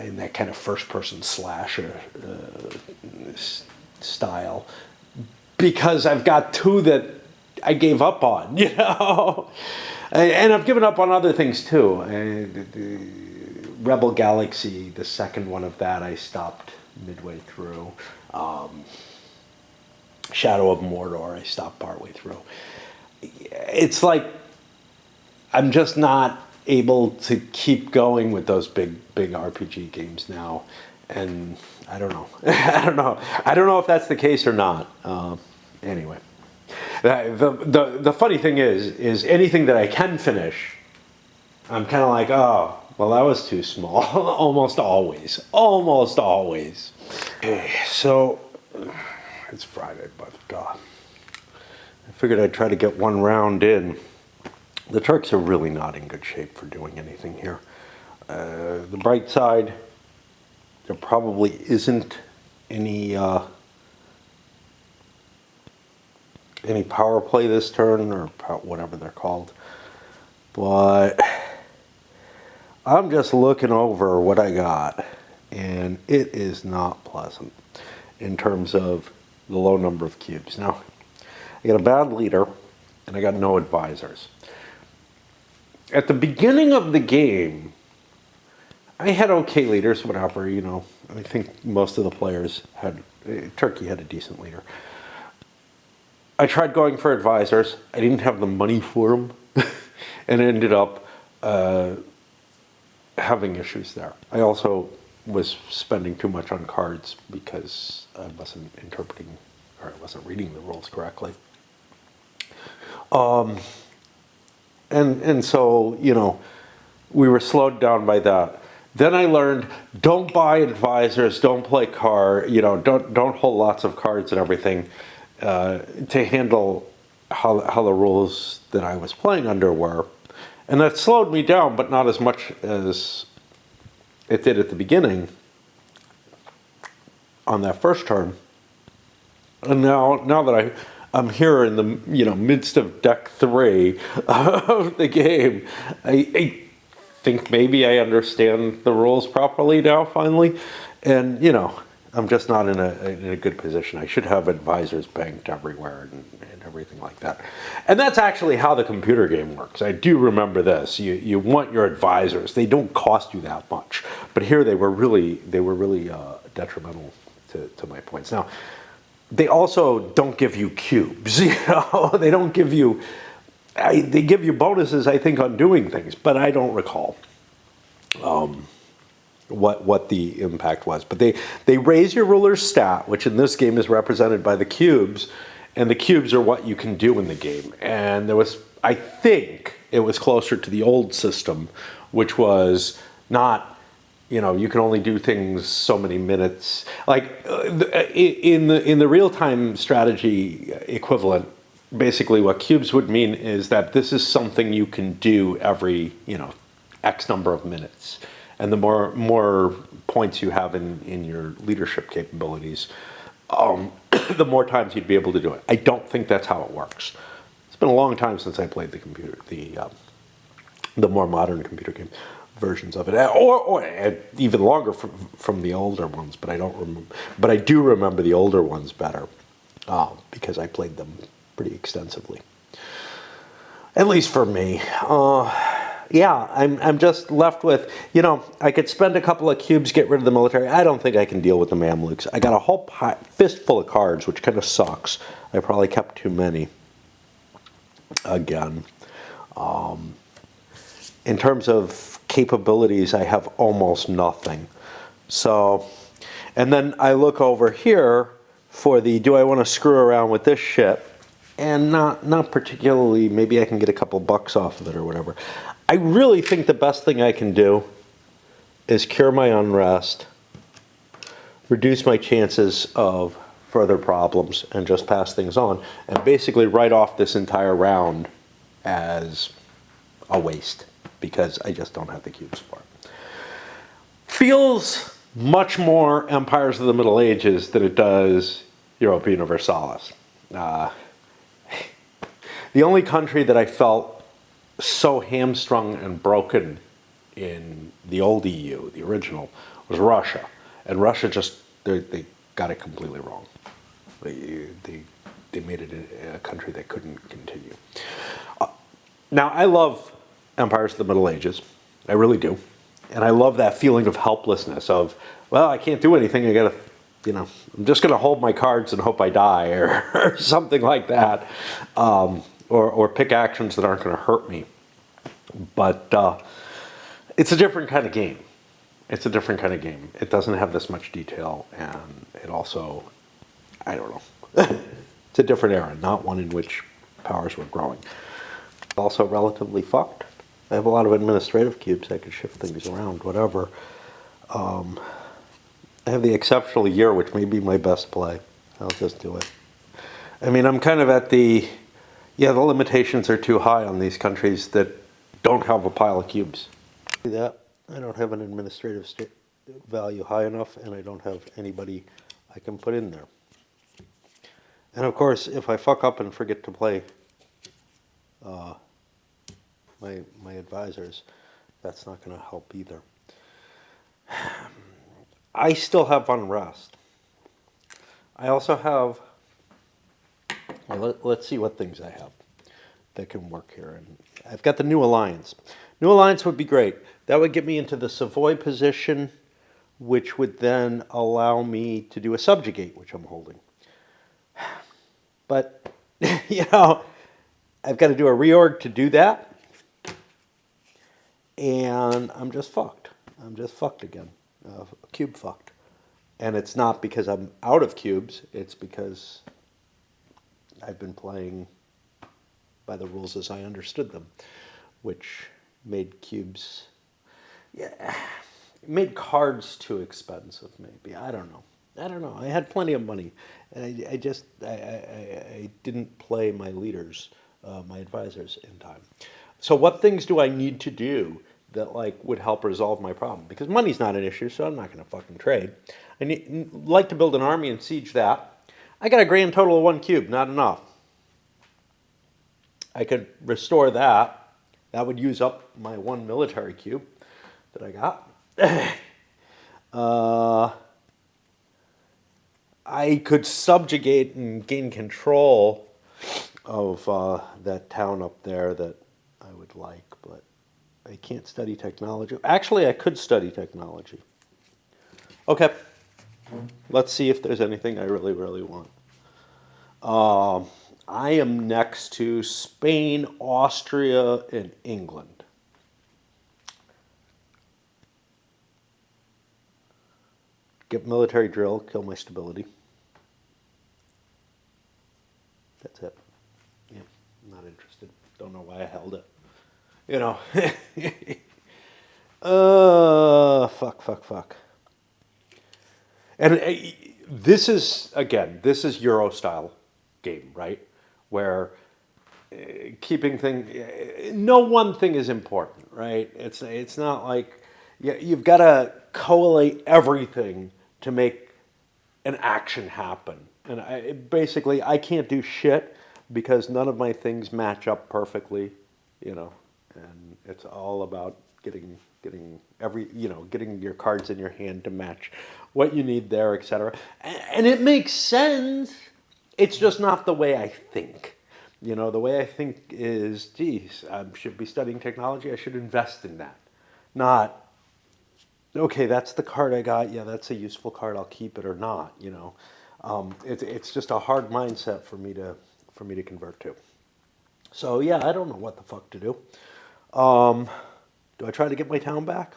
in that kind of first-person slasher style. Because I've got two that I gave up on, you know? And I've given up on other things too. The Rebel Galaxy, the second one of that, I stopped midway through. Shadow of Mordor, I stopped partway through. It's like I'm just not able to keep going with those big RPG games now. And I don't know. I don't know if that's the case or not. Anyway. The funny thing is anything that I can finish, I'm kind of like, oh, well, that was too small. Almost always. Okay, so It's Friday, but I figured I'd try to get one round in. The Turks are really not in good shape for doing anything here. The bright side, there probably isn't any power play this turn, or whatever they're called. But I'm just looking over what I got, and it is not pleasant in terms of the low number of cubes. Now, I got a bad leader, and I got no advisors. At the beginning of the game, I had okay leaders, whatever, you know. I think most of the players had, Turkey had a decent leader. I tried going for advisors. I didn't have the money for them, and ended up having issues there. I also was spending too much on cards because I wasn't interpreting, or I wasn't reading the rules correctly. And so, you know, we were slowed down by that. Then I learned, don't buy advisors, don't play you know, don't hold lots of cards and everything to handle how the rules that I was playing under were. And that slowed me down, but not as much as it did at the beginning on that first turn. And now that I'm here in the, you know, midst of deck 3 of the game, I think maybe I understand the rules properly now, finally. And, you know, I'm just not in a good position. I should have advisors banked everywhere and everything like that. And that's actually how the computer game works. I do remember this. You want your advisors. They don't cost you that much. But here they were really detrimental to my points. Now, they also don't give you cubes. You know, they don't give you. They give you bonuses, I think, on doing things, but I don't recall what the impact was. But they raise your ruler's stat, which in this game is represented by the cubes, and the cubes are what you can do in the game. And there was, I think, it was closer to the old system, which was not, you know, you can only do things so many minutes. Like in the real-time strategy equivalent, basically what cubes would mean is that this is something you can do every, you know, X number of minutes. And the more points you have in your leadership capabilities, the more times you'd be able to do it. I don't think that's how it works. It's been a long time since I played the more modern computer game versions of it, or even longer from the older ones. But I don't remember. But I do remember the older ones better because I played them pretty extensively. At least for me. Yeah, I'm just left with, you know, I could spend a couple of cubes, get rid of the military. I don't think I can deal with the Mamluks. I got a whole fistful of cards, which kind of sucks. I probably kept too many. Again. In terms of capabilities, I have almost nothing. So, and then I look over here for the, do I want to screw around with this shit? And not particularly, maybe I can get a couple bucks off of it or whatever. I really think the best thing I can do is cure my unrest, reduce my chances of further problems, and just pass things on, and basically write off this entire round as a waste, because I just don't have the cubes for it. Feels much more Empires of the Middle Ages than it does Europa Universalis. The only country that I felt so hamstrung and broken in the old EU, the original, was Russia. And Russia just, they got it completely wrong. They made it a country that couldn't continue. Now, I love Empires of the Middle Ages. I really do. And I love that feeling of helplessness of, well, I can't do anything. I gotta, you know, I'm just gonna hold my cards and hope I die, or something like that. Or pick actions that aren't gonna hurt me. But it's a different kind of game. It's a different kind of game. It doesn't have this much detail, and it also, I don't know. It's a different era, not one in which powers were growing. Also relatively fucked. I have a lot of administrative cubes. I could shift things around, whatever. I have the exceptional year, which may be my best play. I'll just do it. I mean, I'm kind of at the limitations are too high on these countries that don't have a pile of cubes. See that? I don't have an administrative value high enough, and I don't have anybody I can put in there. And of course, if I fuck up and forget to play my advisors, that's not going to help either. I still have unrest. I also have, well, let's see what things I have that can work here. And I've got the New Alliance. New Alliance would be great. That would get me into the Savoy position, which would then allow me to do a subjugate, which I'm holding. But, you know, I've got to do a reorg to do that. And I'm just fucked. I'm just fucked again. Cube fucked. And it's not because I'm out of cubes. It's because I've been playing by the rules as I understood them, which made cubes, made cards too expensive, maybe. I don't know. I had plenty of money. And I didn't play my leaders, my advisors in time. So what things do I need to do that like would help resolve my problem? Because money's not an issue, so I'm not going to fucking trade. Like to build an army and siege that. I got a grand total of 1 cube, not enough. I could restore that. That would use up my 1 military cube that I got. I could subjugate and gain control of that town up there that I would like, but I can't study technology. Actually, I could study technology. Okay. Let's see if there's anything I really, really want. I am next to Spain, Austria, and England. Get military drill, kill my stability. That's it. Yeah, I'm not interested. Don't know why I held it. You know. Fuck. And this is Euro style game, right? Where keeping things, no one thing is important, right? It's not like you've got to collate everything to make an action happen. And I can't do shit because none of my things match up perfectly, you know. And it's all about getting your cards in your hand to match what you need there, etc. And it makes sense. It's just not the way I think. You know, the way I think is, geez, I should be studying technology. I should invest in that. Not, okay, that's the card I got. Yeah, that's a useful card. I'll keep it or not. You know, it's just a hard mindset for me to convert to. So yeah, I don't know what the fuck to do. Do I try to get my town back?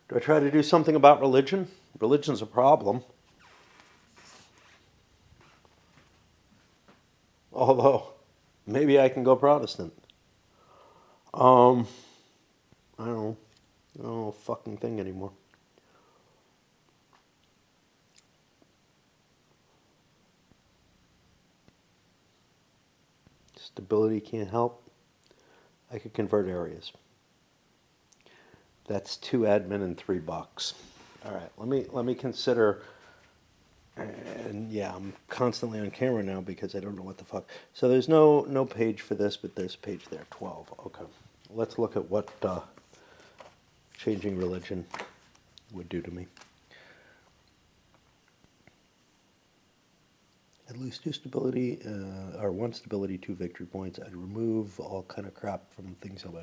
Do I try to do something about religion? Religion's a problem. Although, maybe I can go Protestant. I don't know a fucking thing anymore. Stability can't help. I could convert areas. That's 2 admin and $3. All right, let me consider. And yeah, I'm constantly on camera now because I don't know what the fuck. So there's no page for this, but there's a page there, 12. Okay, let's look at what changing religion would do to me. I'd lose 2 stability, or 1 stability, 2 victory points. I'd remove all kind of crap from things I'm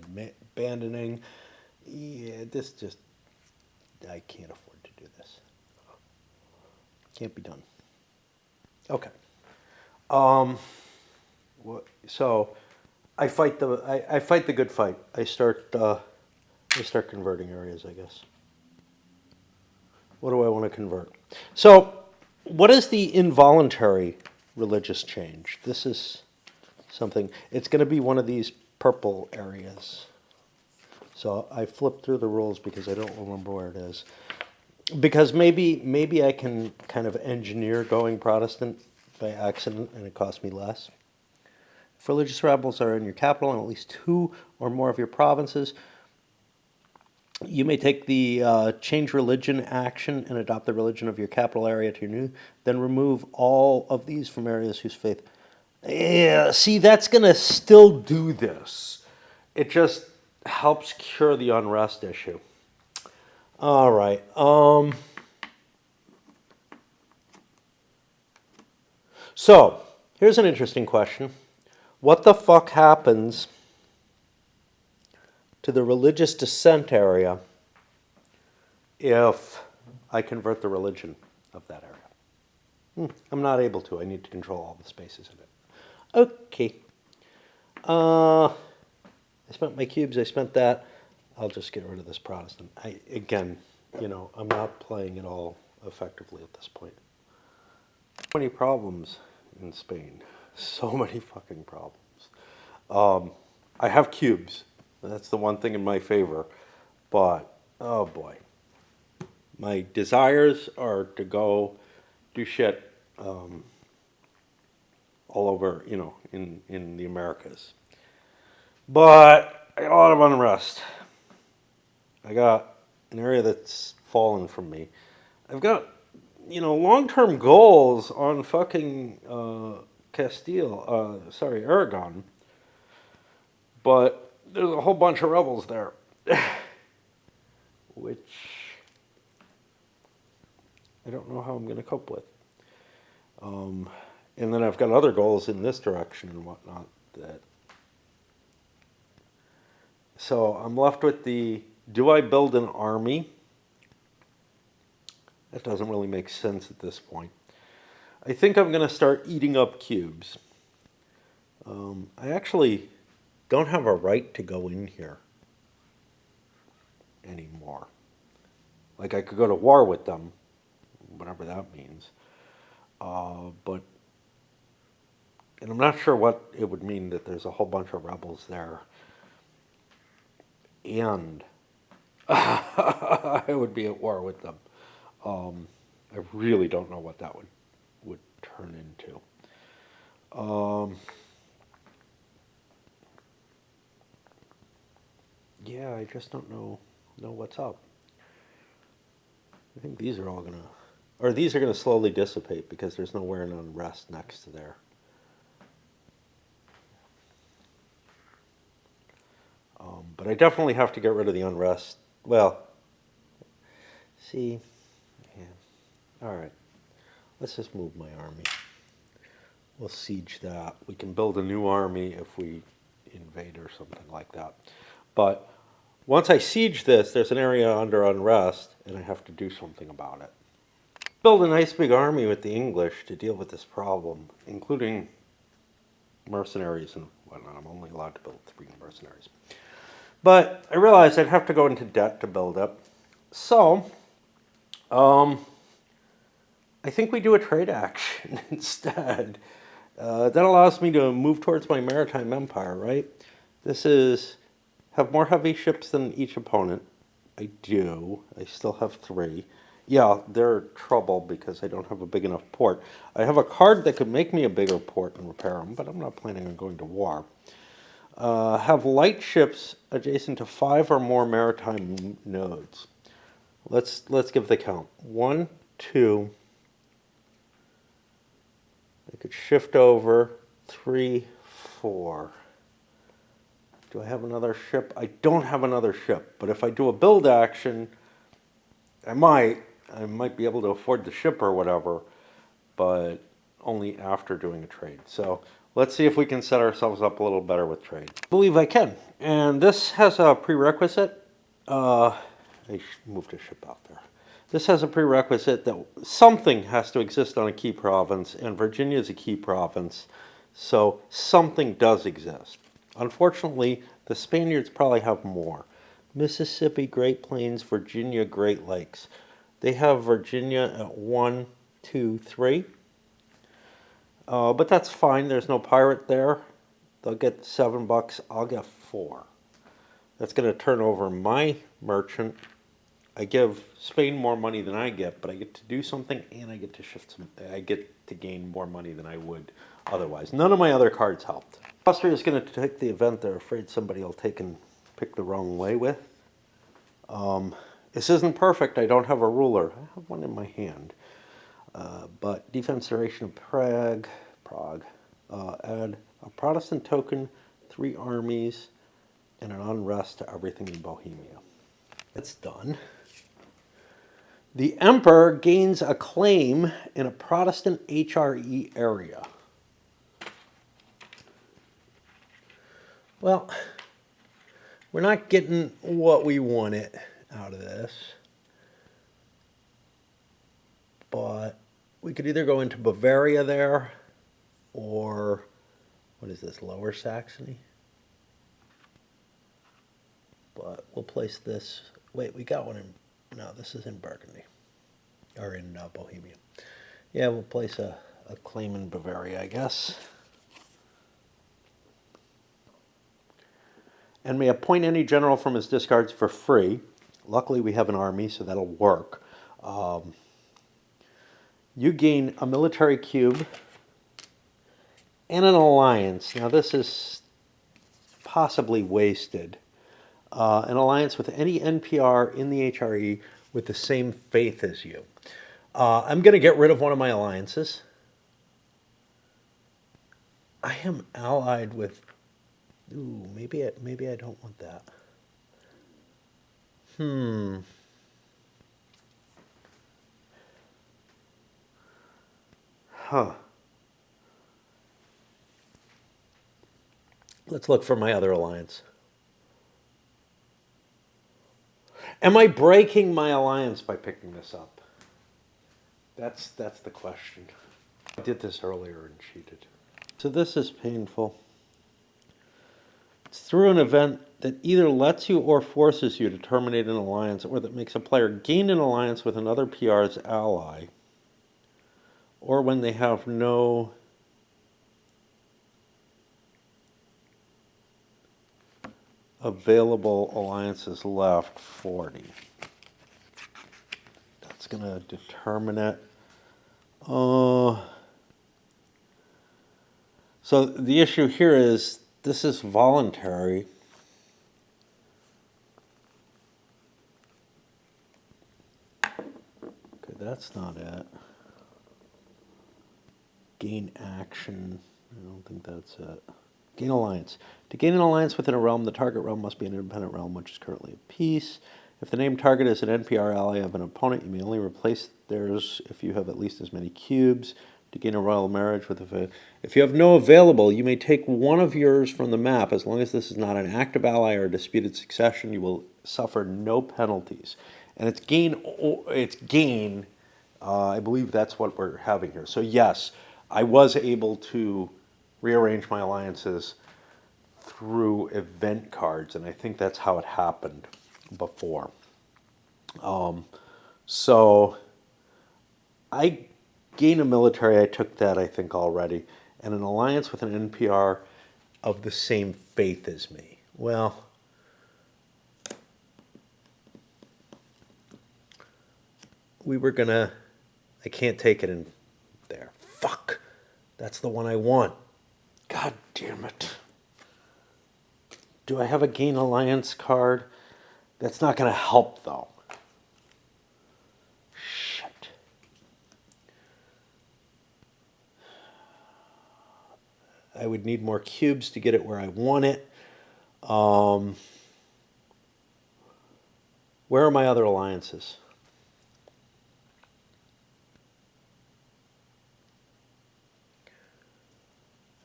abandoning. Yeah, I can't afford to do this. Can't be done. Okay. So I fight the good fight. I start converting areas, I guess. What do I want to convert? So what is the involuntary religious change? This is something, it's going to be one of these purple areas. So I flipped through the rules because I don't remember where it is. Because maybe I can kind of engineer going Protestant by accident and it costs me less. If religious rebels are in your capital and at least two or more of your provinces, you may take the change religion action and adopt the religion of your capital area to your new. Then remove all of these from areas whose faith. Yeah, see, that's going to still do this. It just helps cure the unrest issue. All right. So here's an interesting question. What the fuck happens to the religious dissent area if I convert the religion of that area? I'm not able to. I need to control all the spaces in it. Okay. I spent my cubes. I spent that. I'll just get rid of this Protestant. Again, I'm not playing it all effectively at this point. So many problems in Spain. So many fucking problems. I have cubes. That's the one thing in my favor. But, oh boy. My desires are to go do shit all over, in the Americas. But I got a lot of unrest. I got an area that's fallen from me. I've got, long-term goals on fucking Aragon. But there's a whole bunch of rebels there. Which I don't know how I'm going to cope with. And then I've got other goals in this direction and whatnot. So I'm left with do I build an army? That doesn't really make sense at this point. I think I'm going to start eating up cubes. I actually don't have a right to go in here anymore. Like I could go to war with them, whatever that means. And I'm not sure what it would mean that there's a whole bunch of rebels there. And I would be at war with them. I really don't know what that would turn into. Yeah, I just don't know what's up. I think these are all these are gonna slowly dissipate because there's nowhere in unrest next to there. But I definitely have to get rid of the unrest. Well, see, yeah. All right, let's just move my army. We'll siege that. We can build a new army if we invade or something like that. But once I siege this, there's an area under unrest, and I have to do something about it. Build a nice big army with the English to deal with this problem, including mercenaries and whatnot. I'm only allowed to build 3 mercenaries. But I realized I'd have to go into debt to build up. So, I think we do a trade action instead. That allows me to move towards my maritime empire, right? This is have more heavy ships than each opponent. I do. I still have 3. Yeah, they're trouble because I don't have a big enough port. I have a card that could make me a bigger port and repair them, but I'm not planning on going to war. Have light ships adjacent to 5 or more maritime nodes. Let's give the count. 1, 2. I could shift over. 3, 4. Do I have another ship? I don't have another ship, but if I do a build action, I might be able to afford the ship or whatever, but only after doing a trade. So let's see if we can set ourselves up a little better with trade. I believe I can. And this has a prerequisite. I moved a ship out there. This has a prerequisite that something has to exist on a key province, and Virginia is a key province, so something does exist. Unfortunately, the Spaniards probably have more. Mississippi, Great Plains, Virginia, Great Lakes. They have Virginia at 1, 2, 3. But that's fine. There's no pirate there. They'll get $7. I'll get 4. That's going to turn over my merchant I give Spain more money than I get, but I get to do something and I get to I get to gain more money than I would otherwise. None of my other cards helped. Austria is going to take the event they're afraid somebody will take and pick the wrong way with. This isn't perfect. I don't have a ruler. I have one in my hand. But defense duration of Prague, add a Protestant token, 3 armies, and an unrest to everything in Bohemia. It's done. The Emperor gains a claim in a Protestant HRE area. Well, we're not getting what we wanted out of this. But we could either go into Bavaria there, or what is this, Lower Saxony? But we'll place this. Wait, we got one in. No, this is in Burgundy, or in Bohemia. Yeah, we'll place a claim in Bavaria, I guess. And may appoint any general from his discards for free. Luckily, we have an army, so that'll work. You gain a military cube and an alliance. Now, this is possibly wasted. An alliance with any NPR in the HRE with the same faith as you. I'm going to get rid of one of my alliances. I am allied with... Ooh, maybe I don't want that. Huh. Let's look for my other alliance. Am I breaking my alliance by picking this up? That's the question. I did this earlier and cheated. So this is painful. It's through an event that either lets you or forces you to terminate an alliance, or that makes a player gain an alliance with another PR's ally, or when they have no available alliances left, 40. That's going to determine it. So the issue here is this is voluntary. Okay, that's not it. Gain action. I don't think that's it. Gain alliance. To gain an alliance within a realm, the target realm must be an independent realm which is currently at peace. If the named target is an NPR ally of an opponent, you may only replace theirs if you have at least as many cubes. To gain a royal marriage with if you have no available, you may take one of yours from the map. As long as this is not an active ally or a disputed succession, you will suffer no penalties. And it's gain. I believe that's what we're having here. So yes, I was able to rearrange my alliances through event cards, and I think that's how it happened before. So I gain a military, I took that I think already, and an alliance with an NPR of the same faith as me. Well, we were gonna, I can't take it in there. Fuck, that's the one I want. God damn it. Do I have a gain alliance card? That's not gonna help though. Shit. I would need more cubes to get it where I want it. Where are my other alliances?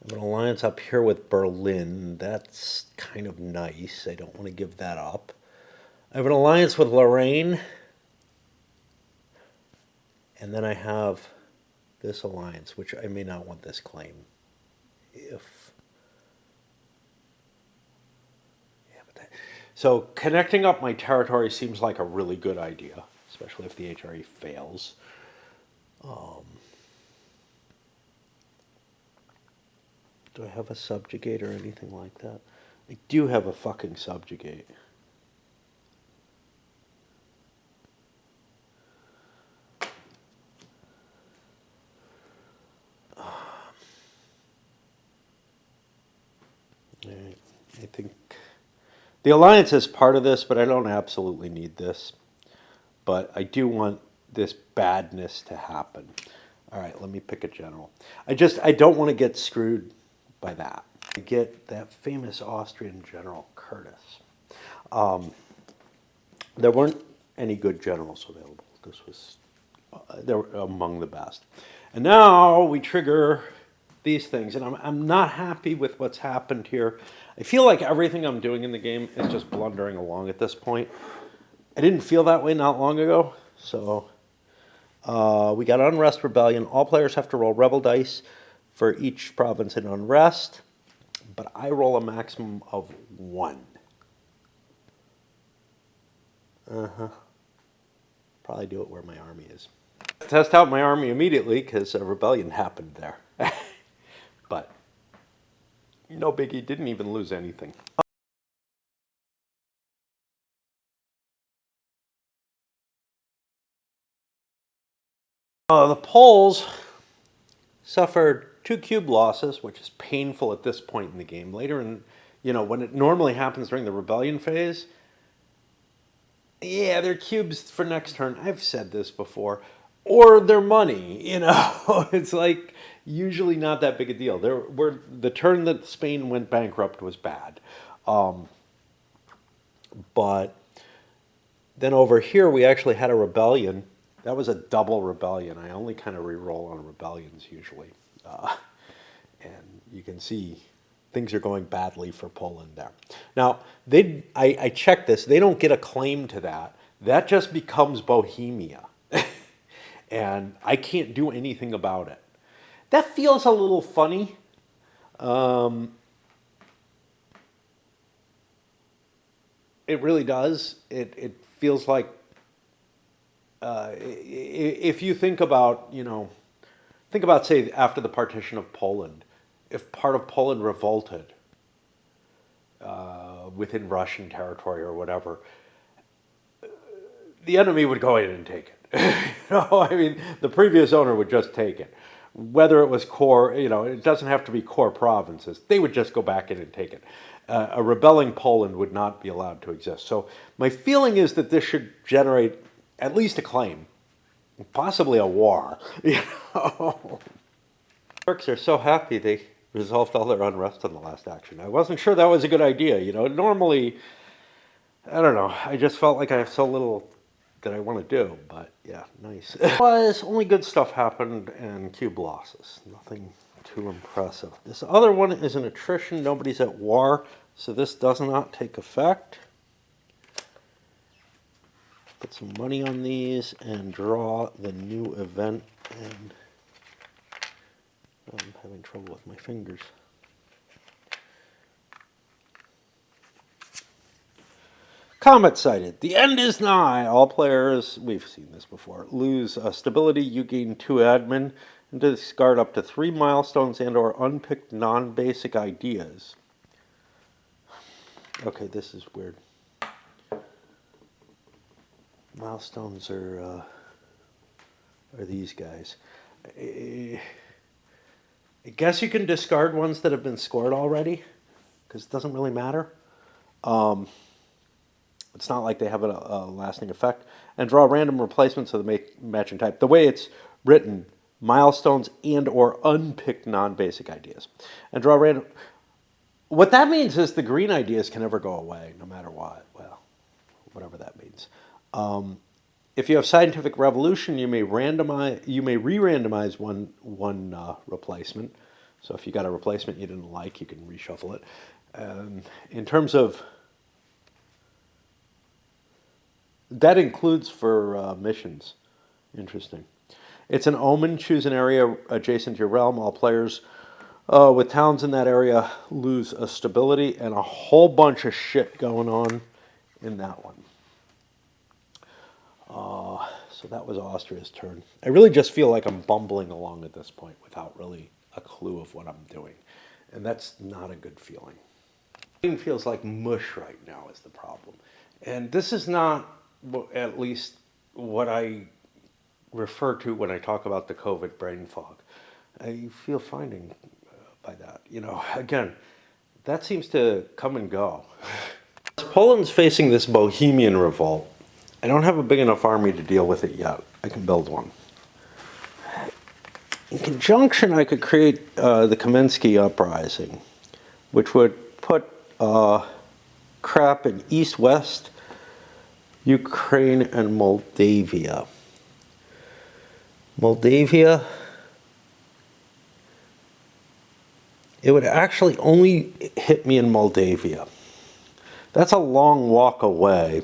I have an alliance up here with Berlin. That's kind of nice. I don't want to give that up. I have an alliance with Lorraine. And then I have this alliance, which I may not want this claim. So connecting up my territory seems like a really good idea, especially if the HRE fails. Do I have a subjugate or anything like that? I do have a fucking subjugate. I think the alliance is part of this, but I don't absolutely need this. But I do want this badness to happen. All right, let me pick a general. I don't want to get screwed by that. I get that famous Austrian general, Curtis. There weren't any good generals available. This was they were among the best. And now we trigger these things, and I'm not happy with what's happened here. I feel like everything I'm doing in the game is just blundering along at this point. I didn't feel that way not long ago, so we got Unrest Rebellion. All players have to roll rebel dice for each province in Unrest, but I roll a maximum of 1. Probably do it where my army is. Test out my army immediately because a rebellion happened there. But no biggie, didn't even lose anything. The Poles suffered 2 cube losses, which is painful at this point in the game. Later in, when it normally happens during the rebellion phase, yeah, they're cubes for next turn. I've said this before. Or their money, It's like usually not that big a deal. The turn that Spain went bankrupt was bad. But then over here we actually had a rebellion. That was a double rebellion. I only kind of re-roll on rebellions usually. And you can see things are going badly for Poland there. Now, I checked this. They don't get a claim to that. That just becomes Bohemia. And I can't do anything about it. That feels a little funny. It really does. It feels like if you think about, say, after the partition of Poland, if part of Poland revolted within Russian territory or whatever, the enemy would go in and take it. The previous owner would just take it. Whether it was core, it doesn't have to be core provinces. They would just go back in and take it. A rebelling Poland would not be allowed to exist. So my feeling is that this should generate at least a claim, possibly a war. Turks are so happy they resolved all their unrest on the last action. I wasn't sure that was a good idea. Normally, I don't know. I just felt like I have so little that I want to do, but yeah, nice. Was only good stuff happened and cube losses. Nothing too impressive. This other one is an attrition. Nobody's at war, so this does not take effect. Put some money on these and draw the new event. And I'm having trouble with my fingers. Comet sighted. The end is nigh. All players, we've seen this before, lose stability. You gain 2 admin and discard up to 3 milestones and or unpicked non-basic ideas. Okay, this is weird. Milestones are these guys. I guess you can discard ones that have been scored already, because it doesn't really matter. It's not like they have a lasting effect. And draw random replacements of the matching type. The way it's written, milestones and or unpicked non-basic ideas. And draw random... What that means is the green ideas can never go away, no matter what. Well, whatever that means. If you have scientific revolution, you may re-randomize one replacement. So if you got a replacement you didn't like, you can reshuffle it. In terms of... That includes for missions. Interesting. It's an omen. Choose an area adjacent to your realm. All players with towns in that area lose a stability, and a whole bunch of shit going on in that one. So that was Austria's turn. I really just feel like I'm bumbling along at this point without really a clue of what I'm doing. And that's not a good feeling. It feels like mush right now is the problem. And this is not... at least what I refer to when I talk about the COVID brain fog. I feel finding by that. Again, that seems to come and go. Poland's facing this Bohemian revolt. I don't have a big enough army to deal with it yet. I can build one. In conjunction, I could create the Kamensky Uprising, which would put crap in East-West Ukraine and Moldavia. Moldavia, it would actually only hit me in Moldavia. That's a long walk away.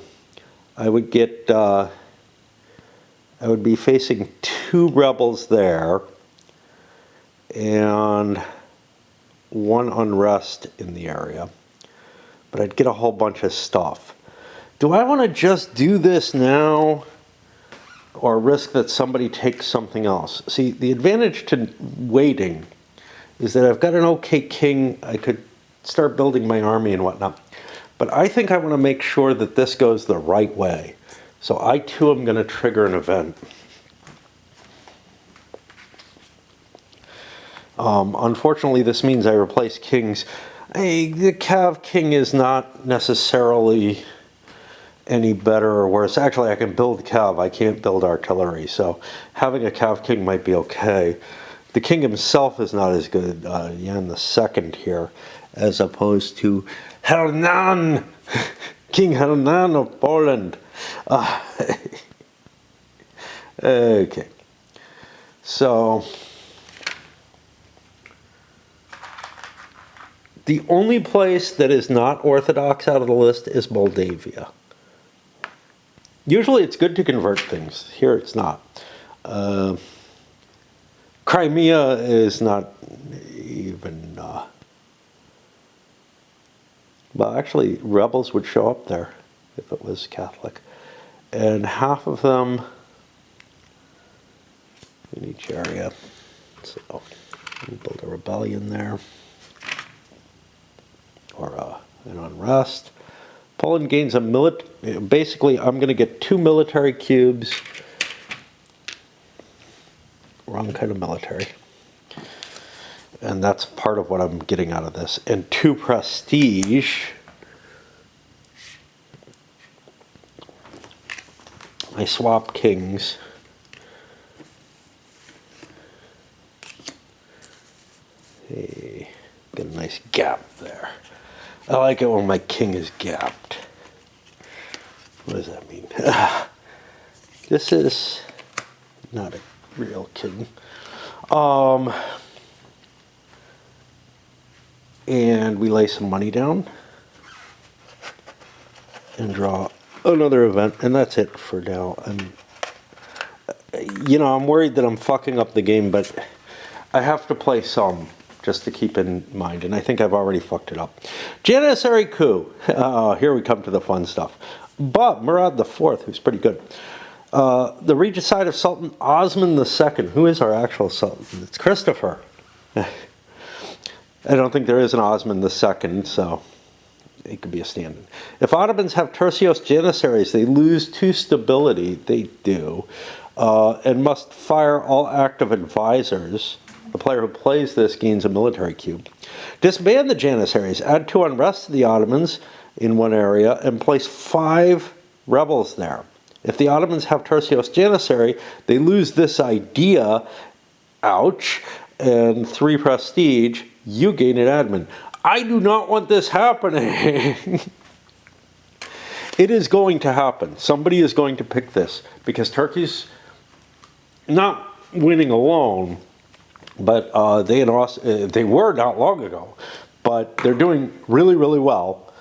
I would get, I would be facing 2 rebels there and 1 unrest in the area. But I'd get a whole bunch of stuff. Do I want to just do this now or risk that somebody takes something else? See, the advantage to waiting is that I've got an okay king. I could start building my army and whatnot. But I think I want to make sure that this goes the right way. So I too am going to trigger an event. Unfortunately, this means I replace kings. The Cav king is not necessarily any better or worse. Actually, I can build Cav. I can't build artillery. So having a Cav king might be okay. The king himself is not as good, Jan II here, as opposed to Hernan, King Hernan of Poland. Okay. So the only place that is not Orthodox out of the list is Moldavia. Usually it's good to convert things. Here it's not. Crimea is not even... well, actually, rebels would show up there if it was Catholic. And half of them in each area. So we'll build a rebellion there. Or an unrest. Poland gains a basically, I'm going to get 2 military cubes. Wrong kind of military. And that's part of what I'm getting out of this. And 2 prestige. I swap kings. Hey, get a nice gap there. I like it when my king is gapped. What does that mean? This is not a real king. And we lay some money down and draw another event, and that's it for now. And you know, I'm worried that I'm fucking up the game, but I have to play some just to keep in mind, and I think I've already fucked it up. Janissary coup. Here we come to the fun stuff. But Murad IV, who's pretty good. The regicide of Sultan Osman II. Who is our actual sultan? It's Christopher. I don't think there is an Osman II, so it could be a stand-in. If Ottomans have tertios janissaries, they lose 2 stability. They do. And must fire all active advisors. The player who plays this gains a military cube. Disband the janissaries. Add 2 unrest to the Ottomans in one area and place 5 rebels there. If the Ottomans have tertios janissary, they lose this idea. Ouch. And 3 prestige. You gain an admin. I do not want this happening. It is going to happen. Somebody is going to pick this because Turkey's not winning alone, but they were not long ago, but they're doing really, really well.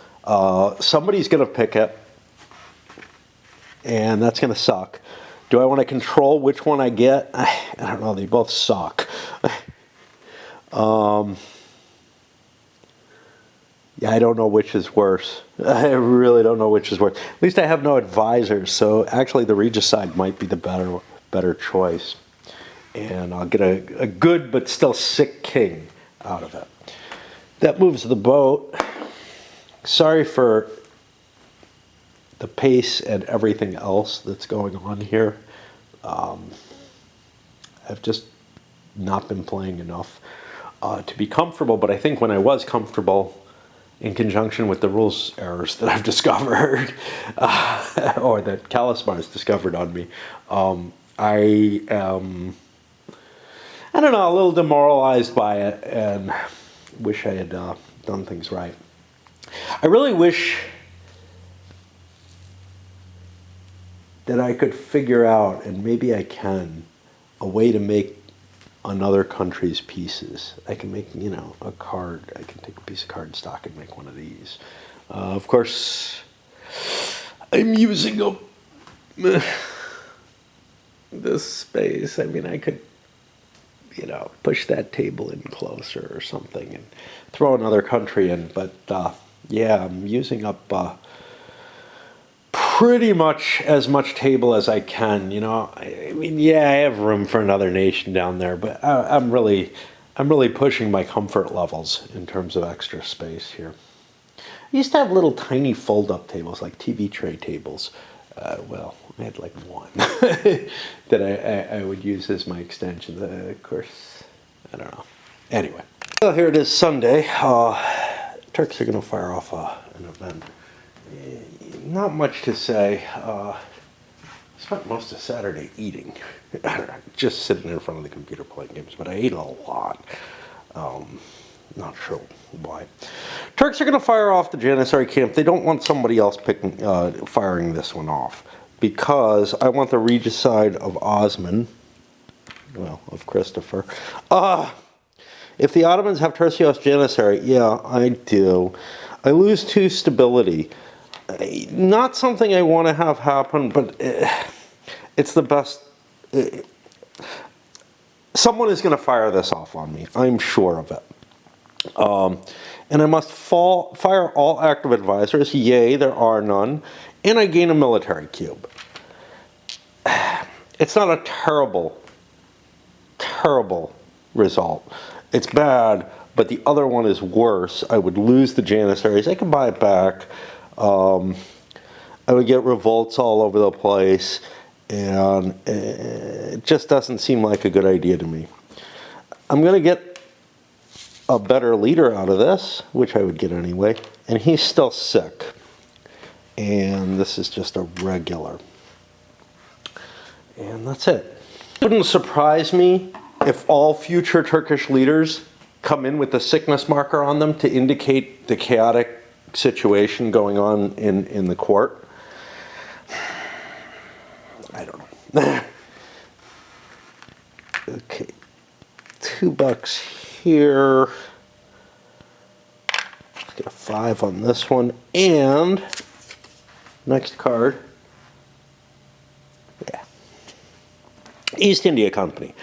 Somebody's going to pick it, and that's going to suck. Do I want to control which one I get? I don't know. They both suck. Yeah, I don't know which is worse. I really don't know which is worse. At least I have no advisors, so actually the regicide might be the better choice. And I'll get a good but still sick king out of it. That moves the boat. Sorry for the pace and everything else that's going on here. I've just not been playing enough to be comfortable, but I think when I was comfortable, in conjunction with the rules errors that I've discovered, or that Kalismar's discovered on me, I am, I don't know, a little demoralized by it and wish I had done things right. I really wish that I could figure out, and maybe I can, a way to make another country's pieces. I can make, you know, a card. I can take a piece of cardstock and make one of these. Of course, I'm using up this space. I mean, I could, you know, push that table in closer or something and throw another country in. But yeah, I'm using up pretty much as much table as I can, you know. I mean, yeah, I have room for another nation down there, but I'm really pushing my comfort levels in terms of extra space here. I used to have little tiny fold-up tables, like TV tray tables. Well, I had like one that I would use as my extension. Of course, I don't know. Anyway, well, here it is, Sunday. Turks are going to fire off an event. Not much to say. I spent most of Saturday eating. I don't know, just sitting in front of the computer playing games, but I ate a lot. Not sure why. Turks are going to fire off the Janissary camp. They don't want somebody else firing this one off, because I want the regicide of Osman, well, of Christopher. If the Ottomans have Tertios Janissary, yeah, I do. I lose 2 stability. Not something I want to have happen, but it's the best. Someone is going to fire this off on me. I'm sure of it. And I must fire all active advisors. Yay, there are none. And I gain a military cube. It's not a terrible, terrible result. It's bad, but the other one is worse. I would lose the Janissaries. I can buy it back. I would get revolts all over the place, and it just doesn't seem like a good idea to me. I'm going to get a better leader out of this, which I would get anyway, and he's still sick. And this is just a regular. And that's it. It wouldn't surprise me if all future Turkish leaders come in with the sickness marker on them to indicate the chaotic situation going on in the court. I don't know. Okay, $2 here. Get a 5 on this one, and next card. Yeah, East India Company.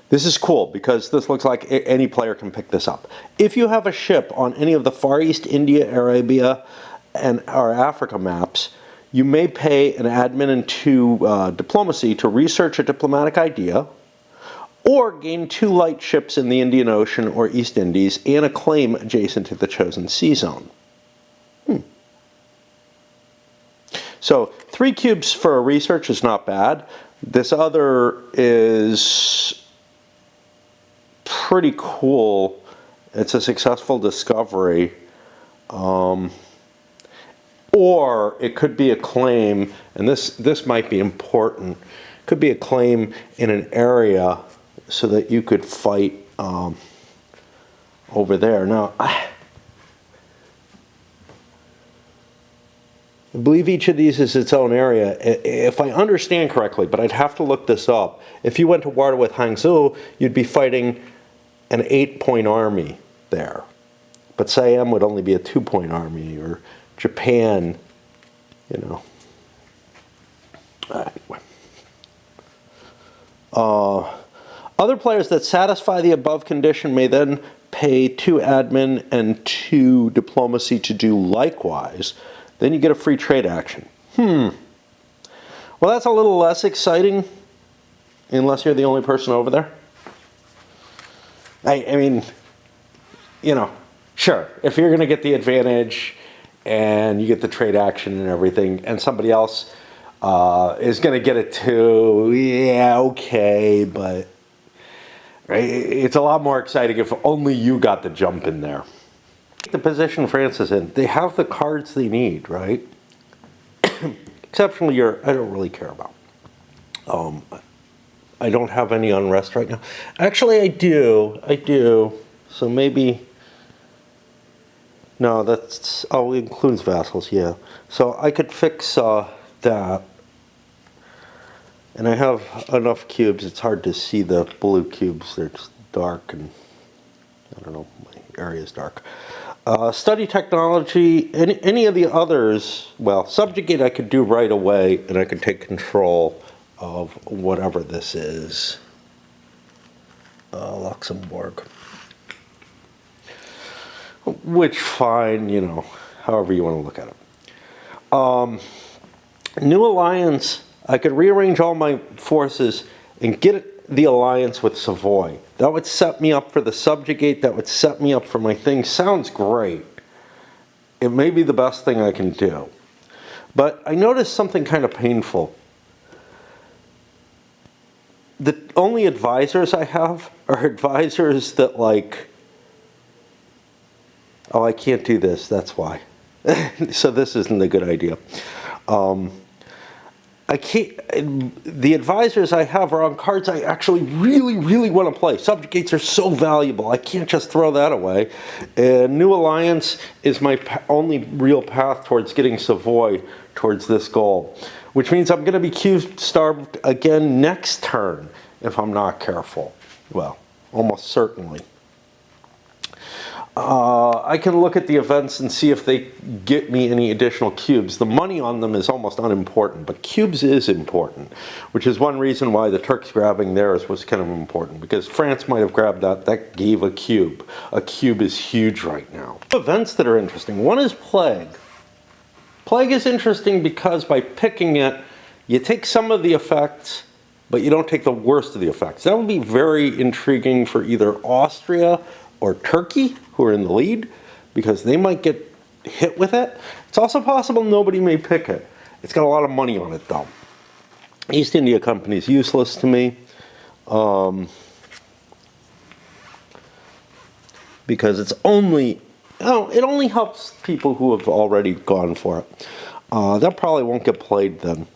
This is cool because this looks like any player can pick this up. If you have a ship on any of the Far East, India, Arabia, and or Africa maps, you may pay an admin and 2 diplomacy to research a diplomatic idea, or gain 2 light ships in the Indian Ocean or East Indies and a claim adjacent to the chosen sea zone. So 3 cubes for a research is not bad. This other is pretty cool. It's a successful discovery. Or it could be a claim, and this might be important, could be a claim in an area so that you could fight over there. Now, I believe each of these is its own area, if I understand correctly, but I'd have to look this up. If you went to war with Hangzhou, you'd be fighting an 8-point army there. But Siam would only be a 2-point army, or Japan, you know. Anyway. Other players that satisfy the above condition may then pay 2 admin and 2 diplomacy to do likewise. Then you get a free trade action. Well, that's a little less exciting, unless you're the only person over there. I mean, you know, sure, if you're going to get the advantage and you get the trade action and everything, and somebody else is going to get it too, yeah, okay, but right, it's a lot more exciting if only you got the jump in there. The position France is in, they have the cards they need, right? Exceptionally, I don't really care about. I don't have any unrest right now. Actually, I do. So maybe, no, that's, oh, it includes vassals, yeah. So I could fix that. And I have enough cubes, it's hard to see the blue cubes, they're just dark and, I don't know, my area is dark. Study technology, any of the others, well, subjugate I could do right away, and I could take control of whatever this is. Luxembourg. Which, fine, you know, however you want to look at it. New alliance, I could rearrange all my forces and get the alliance with Savoy. That would set me up for the subjugate, that would set me up for my thing. Sounds great. It may be the best thing I can do. But I noticed something kind of painful. The only advisors I have are advisors that like, oh, I can't do this, that's why. So this isn't a good idea. I can't, the advisors I have are on cards I actually really want to play. Subjugates are so valuable, I can't just throw that away. And New Alliance is my only real path towards getting Savoy towards this goal. Which means I'm going to be Q-starved again next turn if I'm not careful. Well, almost certainly. I can look at the events and see if they get me any additional cubes. The money on them is almost unimportant, but cubes is important, which is one reason why the Turks grabbing theirs was kind of important, because France might have grabbed that. That gave a cube. A cube is huge right now. Events that are interesting. One is Plague. Plague is interesting because by picking it, you take some of the effects, but you don't take the worst of the effects. That would be very intriguing for either Austria or Turkey, who are in the lead, because they might get hit with it. It's also possible nobody may pick it. It's got a lot of money on it, though. East India Company is useless to me, because it's only, oh, it only helps people who have already gone for it. That probably won't get played then.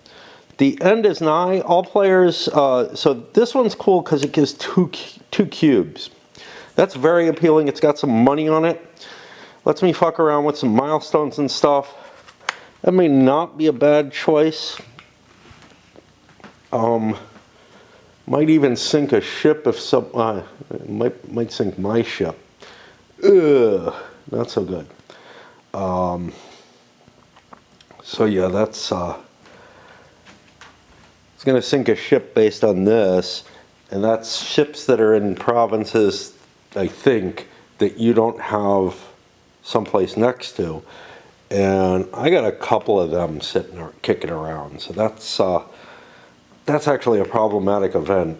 The end is nigh. All players, so this one's cool because it gives two cubes. That's very appealing. It's got some money on it. Lets me fuck around with some milestones and stuff. That may not be a bad choice. Might even sink a ship if some, might sink my ship. Ugh, not so good. So yeah, that's, it's gonna sink a ship based on this, and that's ships that are in provinces, I think, that you don't have someplace next to, and I got a couple of them sitting or kicking around, so that's actually a problematic event.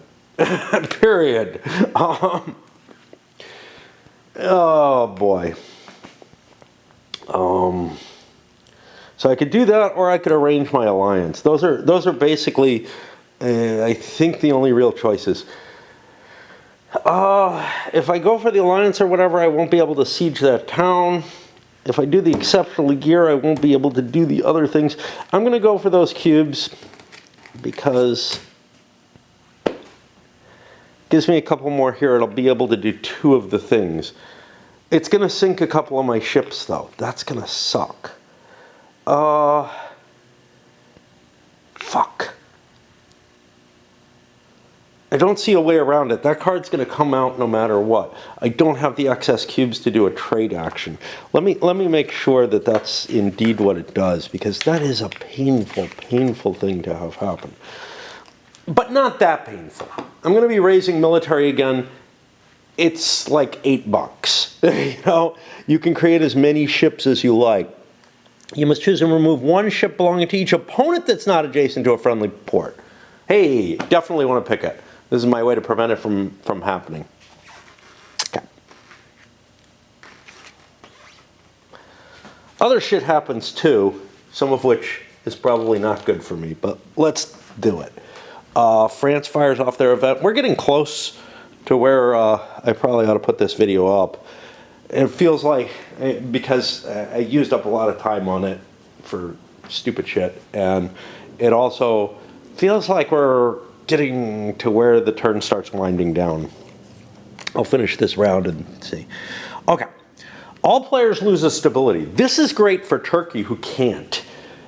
Period. Oh boy. So I could do that, or I could arrange my alliance. Those are basically, I think, the only real choices. If I go for the alliance or whatever, I won't be able to siege that town. If I do the exceptional gear, I won't be able to do the other things. I'm going to go for those cubes because it gives me a couple more here. It'll be able to do 2 of the things. It's going to sink a couple of my ships, though. That's going to suck. Fuck. I don't see a way around it. That card's going to come out no matter what. I don't have the excess cubes to do a trade action. Let me make sure that that's indeed what it does, because that is a painful thing to have happen. But not that painful. I'm going to be raising military again. It's like $8. You know, you can create as many ships as you like. You must choose and remove 1 ship belonging to each opponent that's not adjacent to a friendly port. Hey, definitely want to pick it. This is my way to prevent it from happening. Okay. Other shit happens too, some of which is probably not good for me, but let's do it. France fires off their event. We're getting close to where I probably ought to put this video up. it feels like, because I used up a lot of time on it for stupid shit, and it also feels like we're getting to where the turn starts winding down. I'll finish this round and see. Okay. All players lose a stability. This is great for Turkey, who can't.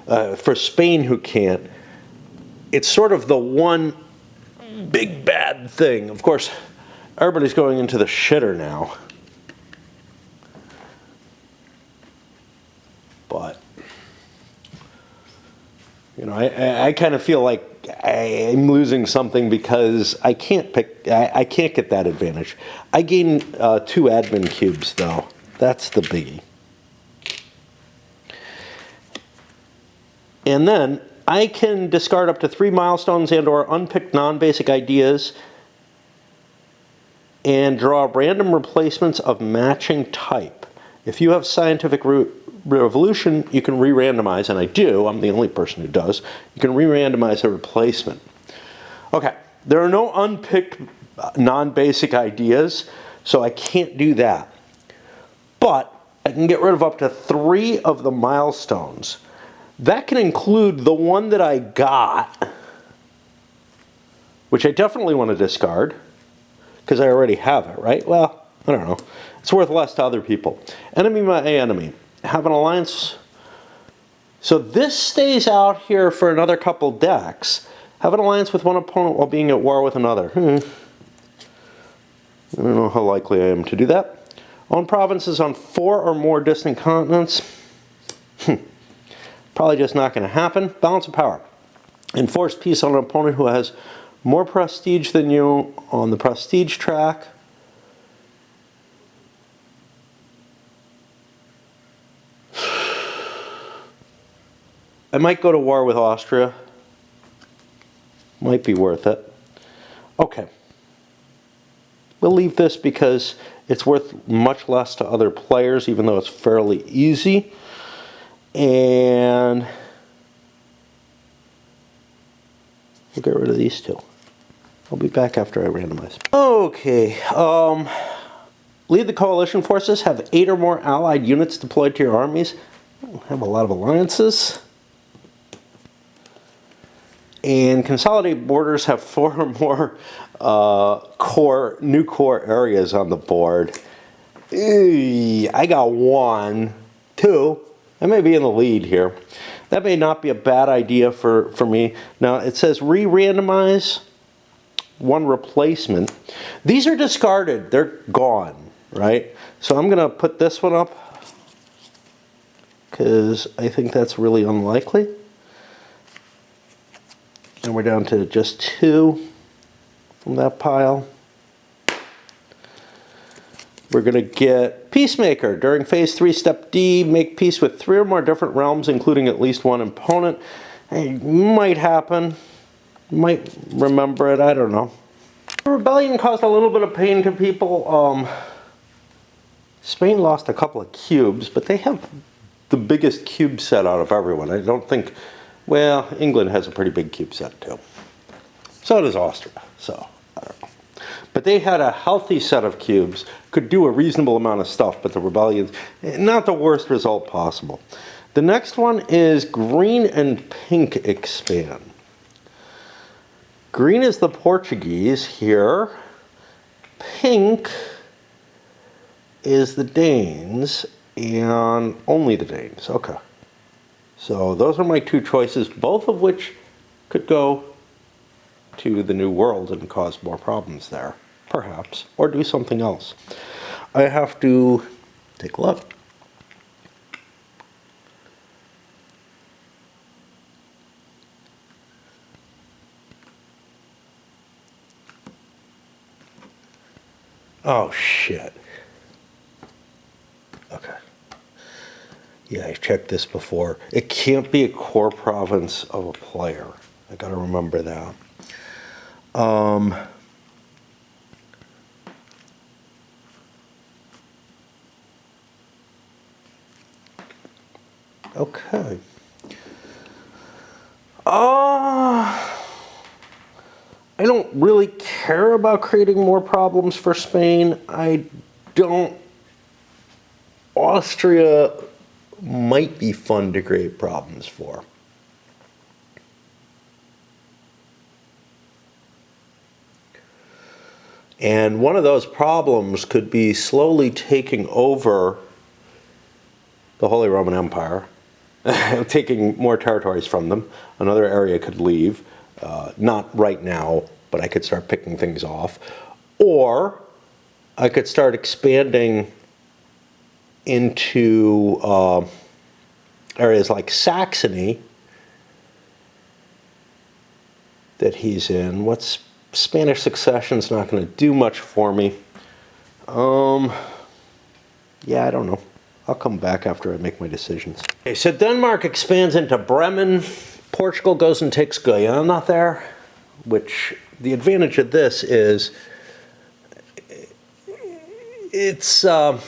For Spain, who can't. It's sort of the one big bad thing. Of course, everybody's going into the shitter now. But, you know, I kind of feel like I'm losing something because I can't get that advantage. I gain 2 admin cubes, though. That's the biggie. And then I can discard up to 3 milestones and or unpicked non-basic ideas and draw random replacements of matching type. If you have scientific revolution, you can re-randomize, and I do. I'm the only person who does. You can re-randomize a replacement. Okay, there are no unpicked non-basic ideas, so I can't do that. But I can get rid of up to 3 of the milestones. That can include the one that I got, which I definitely want to discard, because I already have it, right? Well, I don't know. It's worth less to other people. Enemy my enemy. Have an alliance. So this stays out here for another couple decks. Have an alliance with one opponent while being at war with another. I don't know how likely I am to do that. Own provinces on 4 or more distant continents. Probably just not going to happen. Balance of power. Enforce peace on an opponent who has more prestige than you on the prestige track. I might go to war with Austria. Might be worth it. Okay. We'll leave this because it's worth much less to other players, even though it's fairly easy. And we'll get rid of these 2. I'll be back after I randomize. Okay. Lead the coalition forces. Have 8 or more allied units deployed to your armies. I don't have a lot of alliances. And consolidate borders. Have 4 or more new core areas on the board. I got 1, 2. I may be in the lead here. That may not be a bad idea for me. Now it says re-randomize 1 replacement. These are discarded. They're gone, right? So I'm going to put this one up because I think that's really unlikely. And we're down to just 2 from that pile. We're going to get Peacemaker. During Phase 3, Step D, make peace with 3 or more different realms, including at least 1 opponent. It might happen. Might remember it. I don't know. The rebellion caused a little bit of pain to people. Spain lost a couple of cubes, but they have the biggest cube set out of everyone. I don't think... Well, England has a pretty big cube set, too. So does Austria. So, I don't know. But they had a healthy set of cubes, could do a reasonable amount of stuff, but the rebellions, not the worst result possible. The next one is green and pink expand. Green is the Portuguese here. Pink is the Danes, and only the Danes. Okay. So those are my 2 choices, both of which could go to the New World and cause more problems there, perhaps, or do something else. I have to take a look. Oh, shit. Okay. Yeah, I checked this before. It can't be a core province of a player. I gotta remember that. Okay. I don't really care about creating more problems for Spain. I don't Austria might be fun to create problems for. And one of those problems could be slowly taking over the Holy Roman Empire, taking more territories from them. Another area could leave, not right now, but I could start picking things off. Or I could start expanding into areas like Saxony that he's in. What's Spanish succession's not going to do much for me. Yeah, I don't know. I'll come back after I make my decisions. Okay, so Denmark expands into Bremen. Portugal goes and takes Guyana there, which the advantage of this is it's, I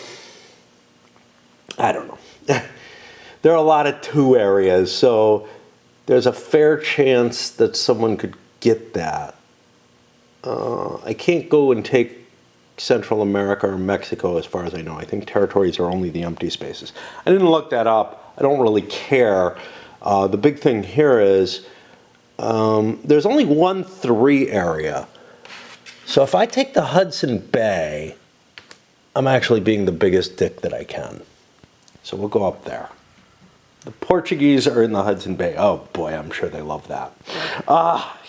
don't know. There are a lot of two areas, so there's a fair chance that someone could get that. I can't go and take Central America or Mexico as far as I know. I think territories are only the empty spaces. I didn't look that up. I don't really care. The big thing here is there's only 1-3 area. So if I take the Hudson Bay, I'm actually being the biggest dick that I can. So we'll go up there. The Portuguese are in the Hudson Bay. Oh boy, I'm sure they love that.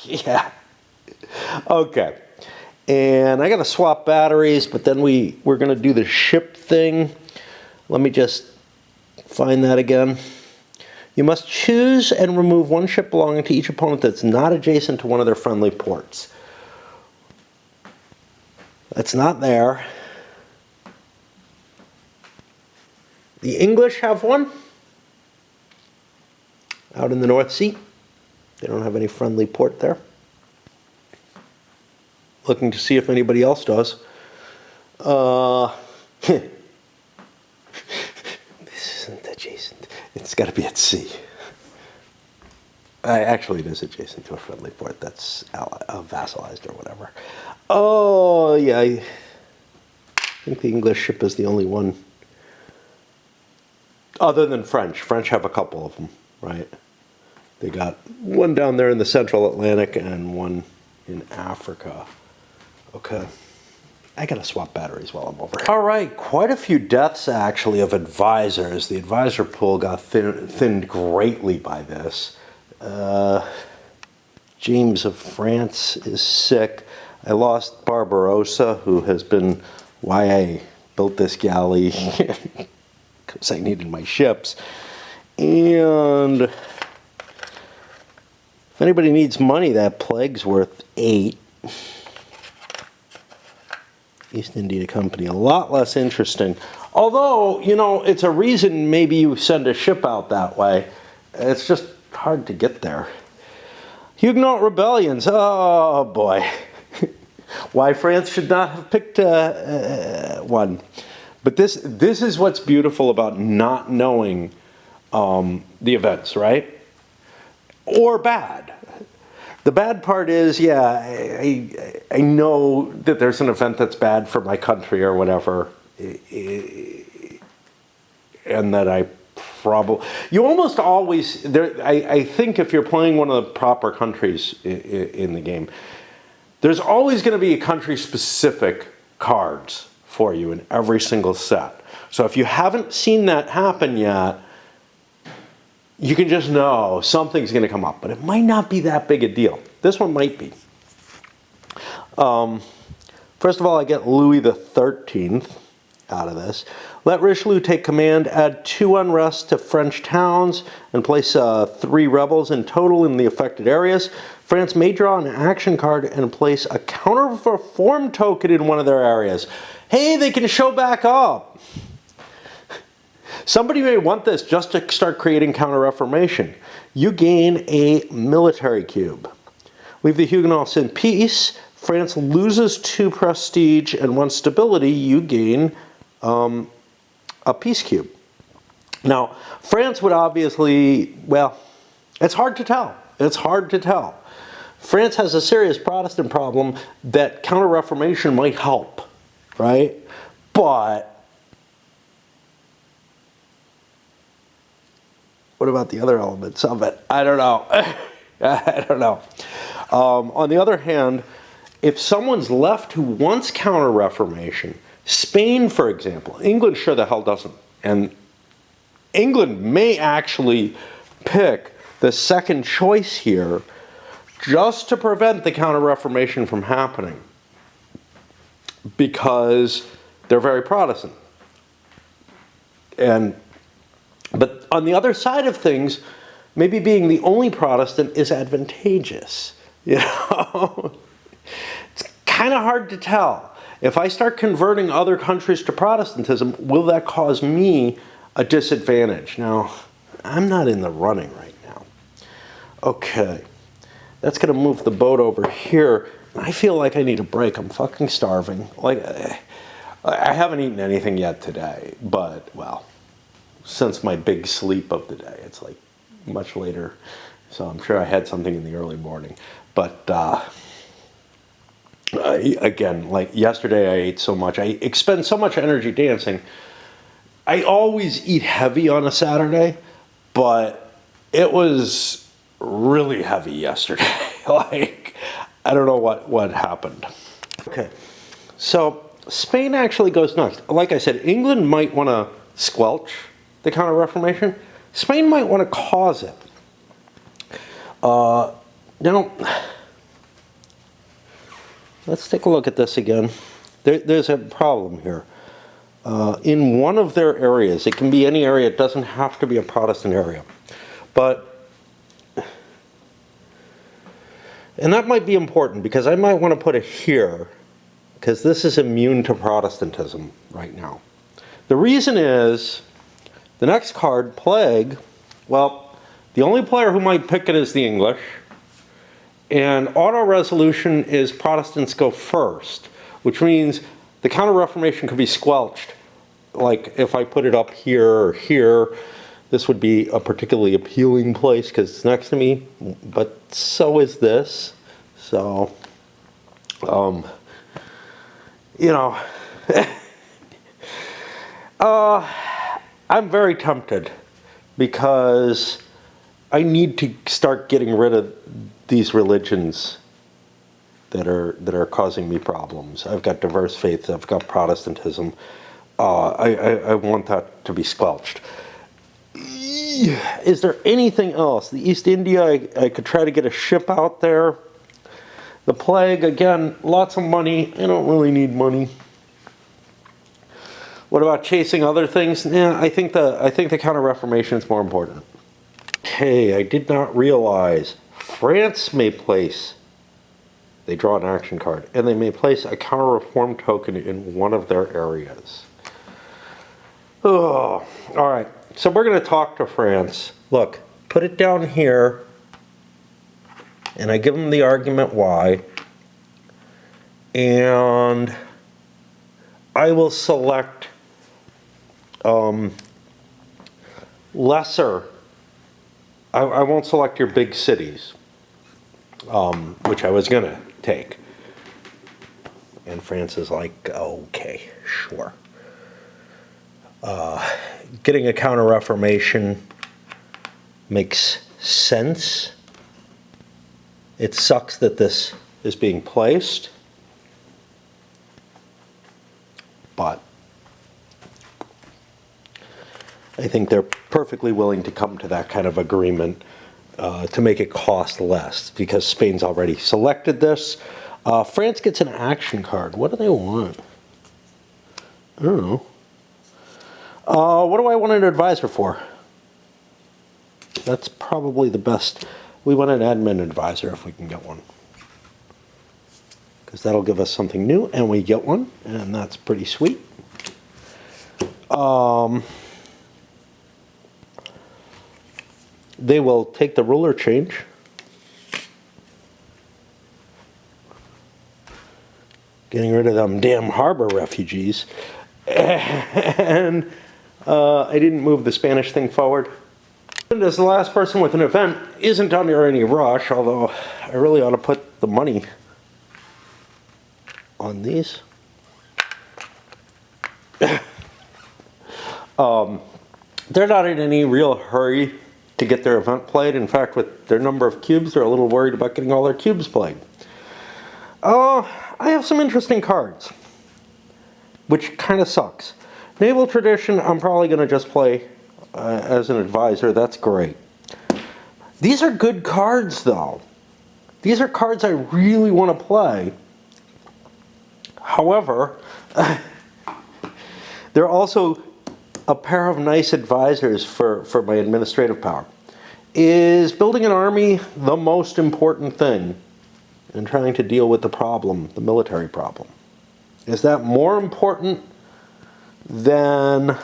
Yeah. Okay. And I got to swap batteries, but then we're going to do the ship thing. Let me just find that again. You must choose and remove one ship belonging to each opponent that's not adjacent to one of their friendly ports. That's not there. The English have one out in the North Sea. They don't have any friendly port there. Looking to see if anybody else does. This isn't adjacent. It's got to be at sea. Actually, it is adjacent to a friendly port that's vassalized or whatever. Oh, yeah. I think the English ship is the only one. Other than French. French have a couple of them, right? They got one down there in the Central Atlantic and one in Africa. Okay. I gotta swap batteries while I'm over. All right, quite a few deaths actually of advisors. The advisor pool got thinned greatly by this. James of France is sick. I lost Barbarossa, who has been why I built this galley, because I needed my ships. And if anybody needs money, that plague's worth 8. East India Company, a lot less interesting. Although, you know, it's a reason maybe you send a ship out that way. It's just hard to get there. Huguenot rebellions, oh boy. Why France should not have picked one. But this is what's beautiful about not knowing the events, right? Or bad. The bad part is, yeah, I know that there's an event that's bad for my country or whatever, and that I probably... You almost always... I think if you're playing one of the proper countries in the game, there's always going to be country-specific cards for you in every single set. So if you haven't seen that happen yet, you can just know something's going to come up, but it might not be that big a deal. This one might be. First of all, I get Louis XIII out of this. Let Richelieu take command, add 2 unrest to French towns, and place 3 rebels in total in the affected areas. France may draw an action card and place a counter-reform token in one of their areas. Hey, they can show back up. Somebody may want this just to start creating counter-reformation. You gain a military cube. Leave the Huguenots in peace. France loses 2 prestige and 1 stability. You gain a peace cube. Now, France would obviously, well, it's hard to tell. It's hard to tell. France has a serious Protestant problem that counter-reformation might help, right? But What about the other elements of it? I don't know. I don't know. On the other hand, if someone's left who wants counter-reformation, Spain, for example, England sure the hell doesn't. And England may actually pick the second choice here just to prevent the counter-reformation from happening, because they're very Protestant. But on the other side of things, maybe being the only Protestant is advantageous. You know, it's kind of hard to tell. If I start converting other countries to Protestantism, will that cause me a disadvantage? Now, I'm not in the running right now. Okay, that's going to move the boat over here. I feel like I need a break. I'm fucking starving. Like, I haven't eaten anything yet today, but, well, since my big sleep of the day, it's like much later. So I'm sure I had something in the early morning. But again, like yesterday I ate so much. I expend so much energy dancing. I always eat heavy on a Saturday, but it was really heavy yesterday. Like, I don't know what happened. Okay, so Spain actually goes next. Like I said, England might want to squelch the Counter-Reformation. Spain might want to cause it. Now, let's take a look at this again. There's a problem here. In one of their areas, it can be any area, it doesn't have to be a Protestant area. And that might be important, because I might want to put it here, because this is immune to Protestantism right now. The reason is, the next card, Plague, well, the only player who might pick it is the English, and auto-resolution is Protestants go first, which means the Counter-Reformation could be squelched. Like, if I put it up here or here, this would be a particularly appealing place because it's next to me, but so is this. So, you know, I'm very tempted because I need to start getting rid of these religions that are causing me problems. I've got diverse faiths. I've got Protestantism. I want that to be squelched. Is there anything else? The East India, I could try to get a ship out there. The Plague, again, lots of money. I don't really need money. What about chasing other things? Yeah, I think the Counter-Reformation is more important. Okay, I did not realize France may place, they draw an action card, and they may place a counter-reform token in one of their areas. Oh, all right. So we're going to talk to France. Look, put it down here, and I give them the argument why, and I will select lesser. I won't select your big cities, which I was going to take. And France is like, okay, sure. Getting a Counter-Reformation makes sense. It sucks that this is being placed, but I think they're perfectly willing to come to that kind of agreement to make it cost less, because Spain's already selected this. France gets an action card. What do they want? I don't know. What do I want an advisor for? That's probably the best. We want an admin advisor if we can get one, because that'll give us something new, and we get one, and that's pretty sweet. They will take the ruler change. Getting rid of them damn harbor refugees. And I didn't move the Spanish thing forward. And as the last person with an event isn't under any rush, although I really ought to put the money on these. They're not in any real hurry to get their event played. In fact, with their number of cubes, they're a little worried about getting all their cubes played. I have some interesting cards, which kind of sucks. Naval Tradition, I'm probably going to just play as an advisor. That's great. These are good cards, though. These are cards I really want to play. However, they're also a pair of nice advisors for my administrative power. Is building an army the most important thing in trying to deal with the problem, the military problem? Is that more important than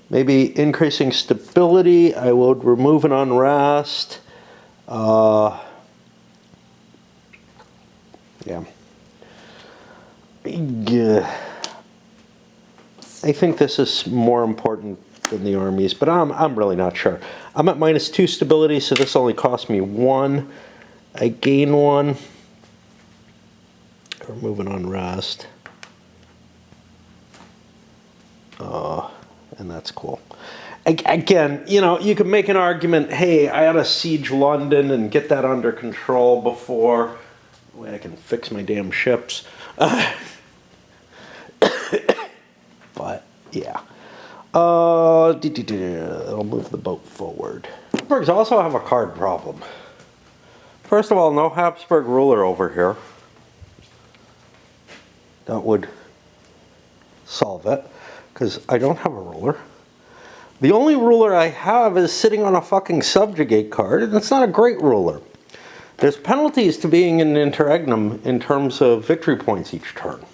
maybe increasing stability? I would remove an unrest. Yeah. I think this is more important than the armies, but I'm really not sure. I'm at -2 stability, so this only cost me 1. I gain 1. Remove an unrest. And that's cool. Again, you know, you could make an argument, hey, I ought to siege London and get that under control before I can fix my damn ships. But, yeah. I'll move the boat forward. Habsburgs also have a card problem. First of all, no Habsburg ruler over here. That would solve it, because I don't have a ruler. The only ruler I have is sitting on a fucking subjugate card, and it's not a great ruler. There's penalties to being in interregnum in terms of victory points each turn.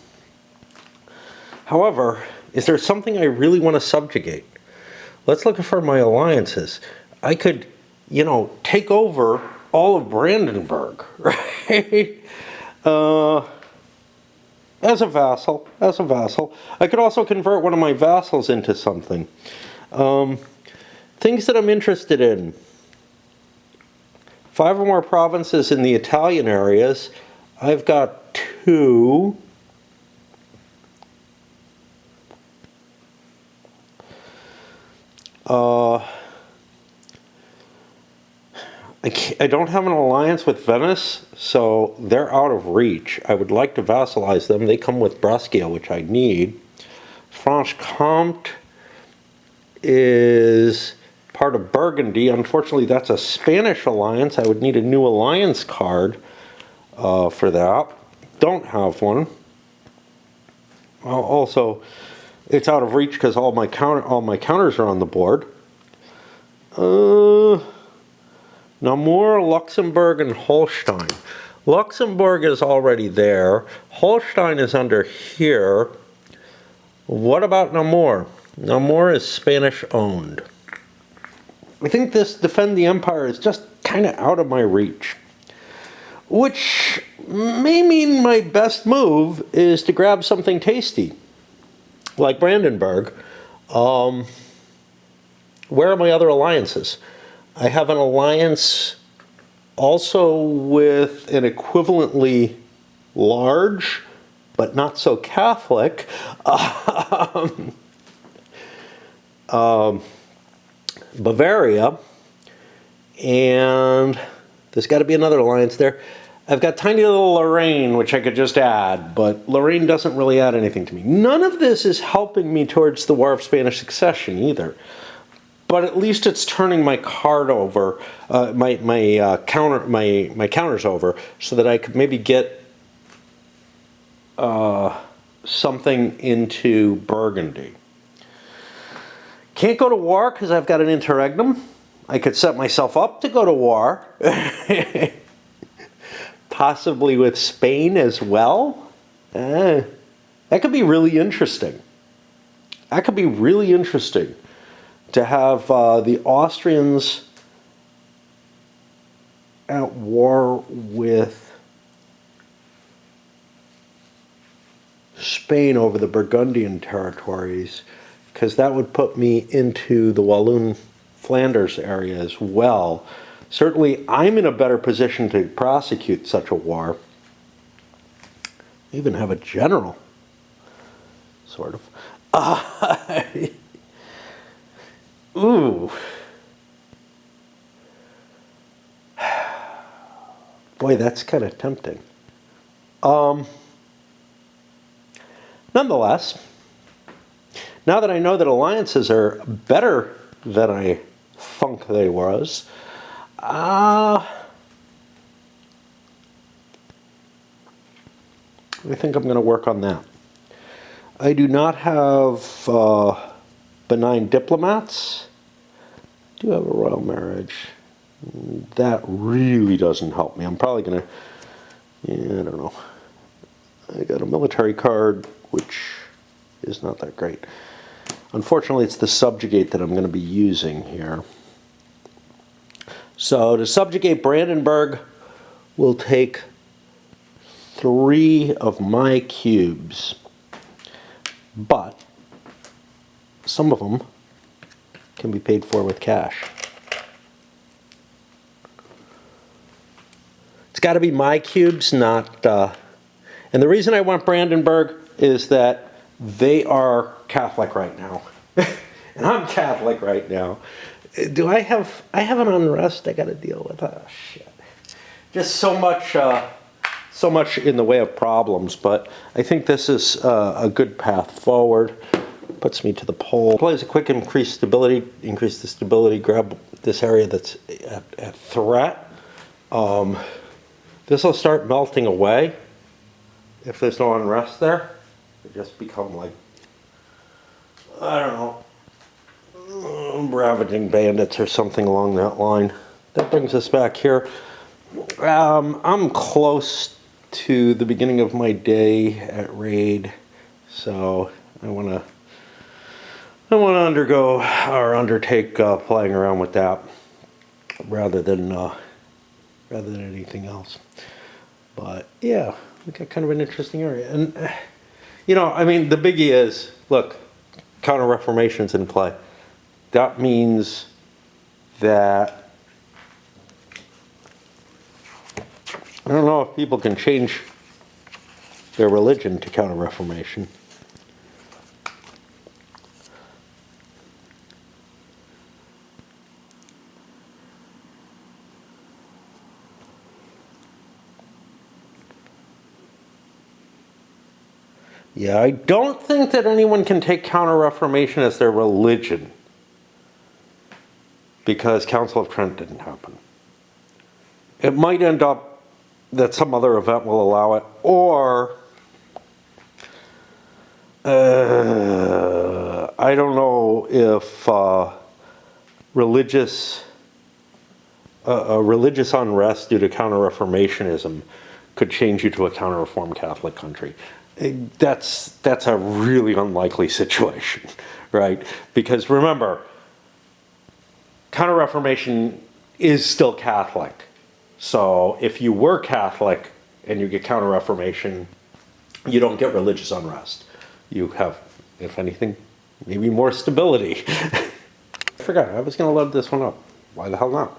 However, is there something I really want to subjugate? Let's look for my alliances. I could, you know, take over all of Brandenburg, right? As a vassal. I could also convert one of my vassals into something. Things that I'm interested in. 5 or more provinces in the Italian areas. I've got 2. I don't have an alliance with Venice, so they're out of reach. I would like to vassalize them. They come with Brescia, which I need. Franche-Comté is part of Burgundy. Unfortunately, that's a Spanish alliance. I would need a new alliance card for that. Don't have one. Also, it's out of reach because all my counters are on the board. Namur, Luxembourg, and Holstein. Luxembourg is already there. Holstein is under here. What about Namur? Namur is Spanish owned. I think this Defend the Empire is just kind of out of my reach. Which may mean my best move is to grab something tasty, like Brandenburg. Where are my other alliances? I have an alliance also with an equivalently large, but not so Catholic, Bavaria, and there's got to be another alliance there. I've got tiny little Lorraine, which I could just add, but Lorraine doesn't really add anything to me. None of this is helping me towards the War of Spanish Succession either. But at least it's turning my card over, my counters over, so that I could maybe get something into Burgundy. Can't go to war because I've got an interregnum. I could set myself up to go to war, possibly with Spain as well. That could be really interesting. That could be really interesting. To have the Austrians at war with Spain over the Burgundian territories, because that would put me into the Walloon Flanders area as well. Certainly, I'm in a better position to prosecute such a war. I even have a general, sort of. Ooh. Boy, that's kind of tempting. Nonetheless, now that I know that alliances are better than I thunk they was, I think I'm going to work on that. I do not have benign diplomats. I do have a royal marriage. That really doesn't help me. I'm probably going to, I don't know. I got a military card, which is not that great. Unfortunately, it's the subjugate that I'm going to be using here. So to subjugate Brandenburg, we'll take 3 of my cubes. But some of them can be paid for with cash. It's got to be my cubes, not... And the reason I want Brandenburg is that they are Catholic right now. And I'm Catholic right now. Do I have an unrest I got to deal with? Oh, shit. Just so much in the way of problems, but I think this is a good path forward. Puts me to the pole. Plays a quick increase the stability, grab this area that's at threat. This will start melting away if there's no unrest there. It just become like, I don't know, ravaging bandits or something along that line. That brings us back here. I'm close to the beginning of my day at raid, so I want to undergo or undertake playing around with that rather than anything else. But yeah, we got kind of an interesting area, and I mean, the biggie is, look, Counter-Reformation's in play. That means that I don't know if people can change their religion to Counter-Reformation. Yeah, I don't think that anyone can take Counter-Reformation as their religion, because Council of Trent didn't happen. It might end up that some other event will allow it, or I don't know if religious unrest due to Counter-Reformationism could change you to a counter-reform Catholic country. That's a really unlikely situation, right? Because remember, Counter-Reformation is still Catholic. So if you were Catholic and you get Counter-Reformation, you don't get religious unrest. You have, if anything, maybe more stability. I forgot, I was going to load this one up. Why the hell not?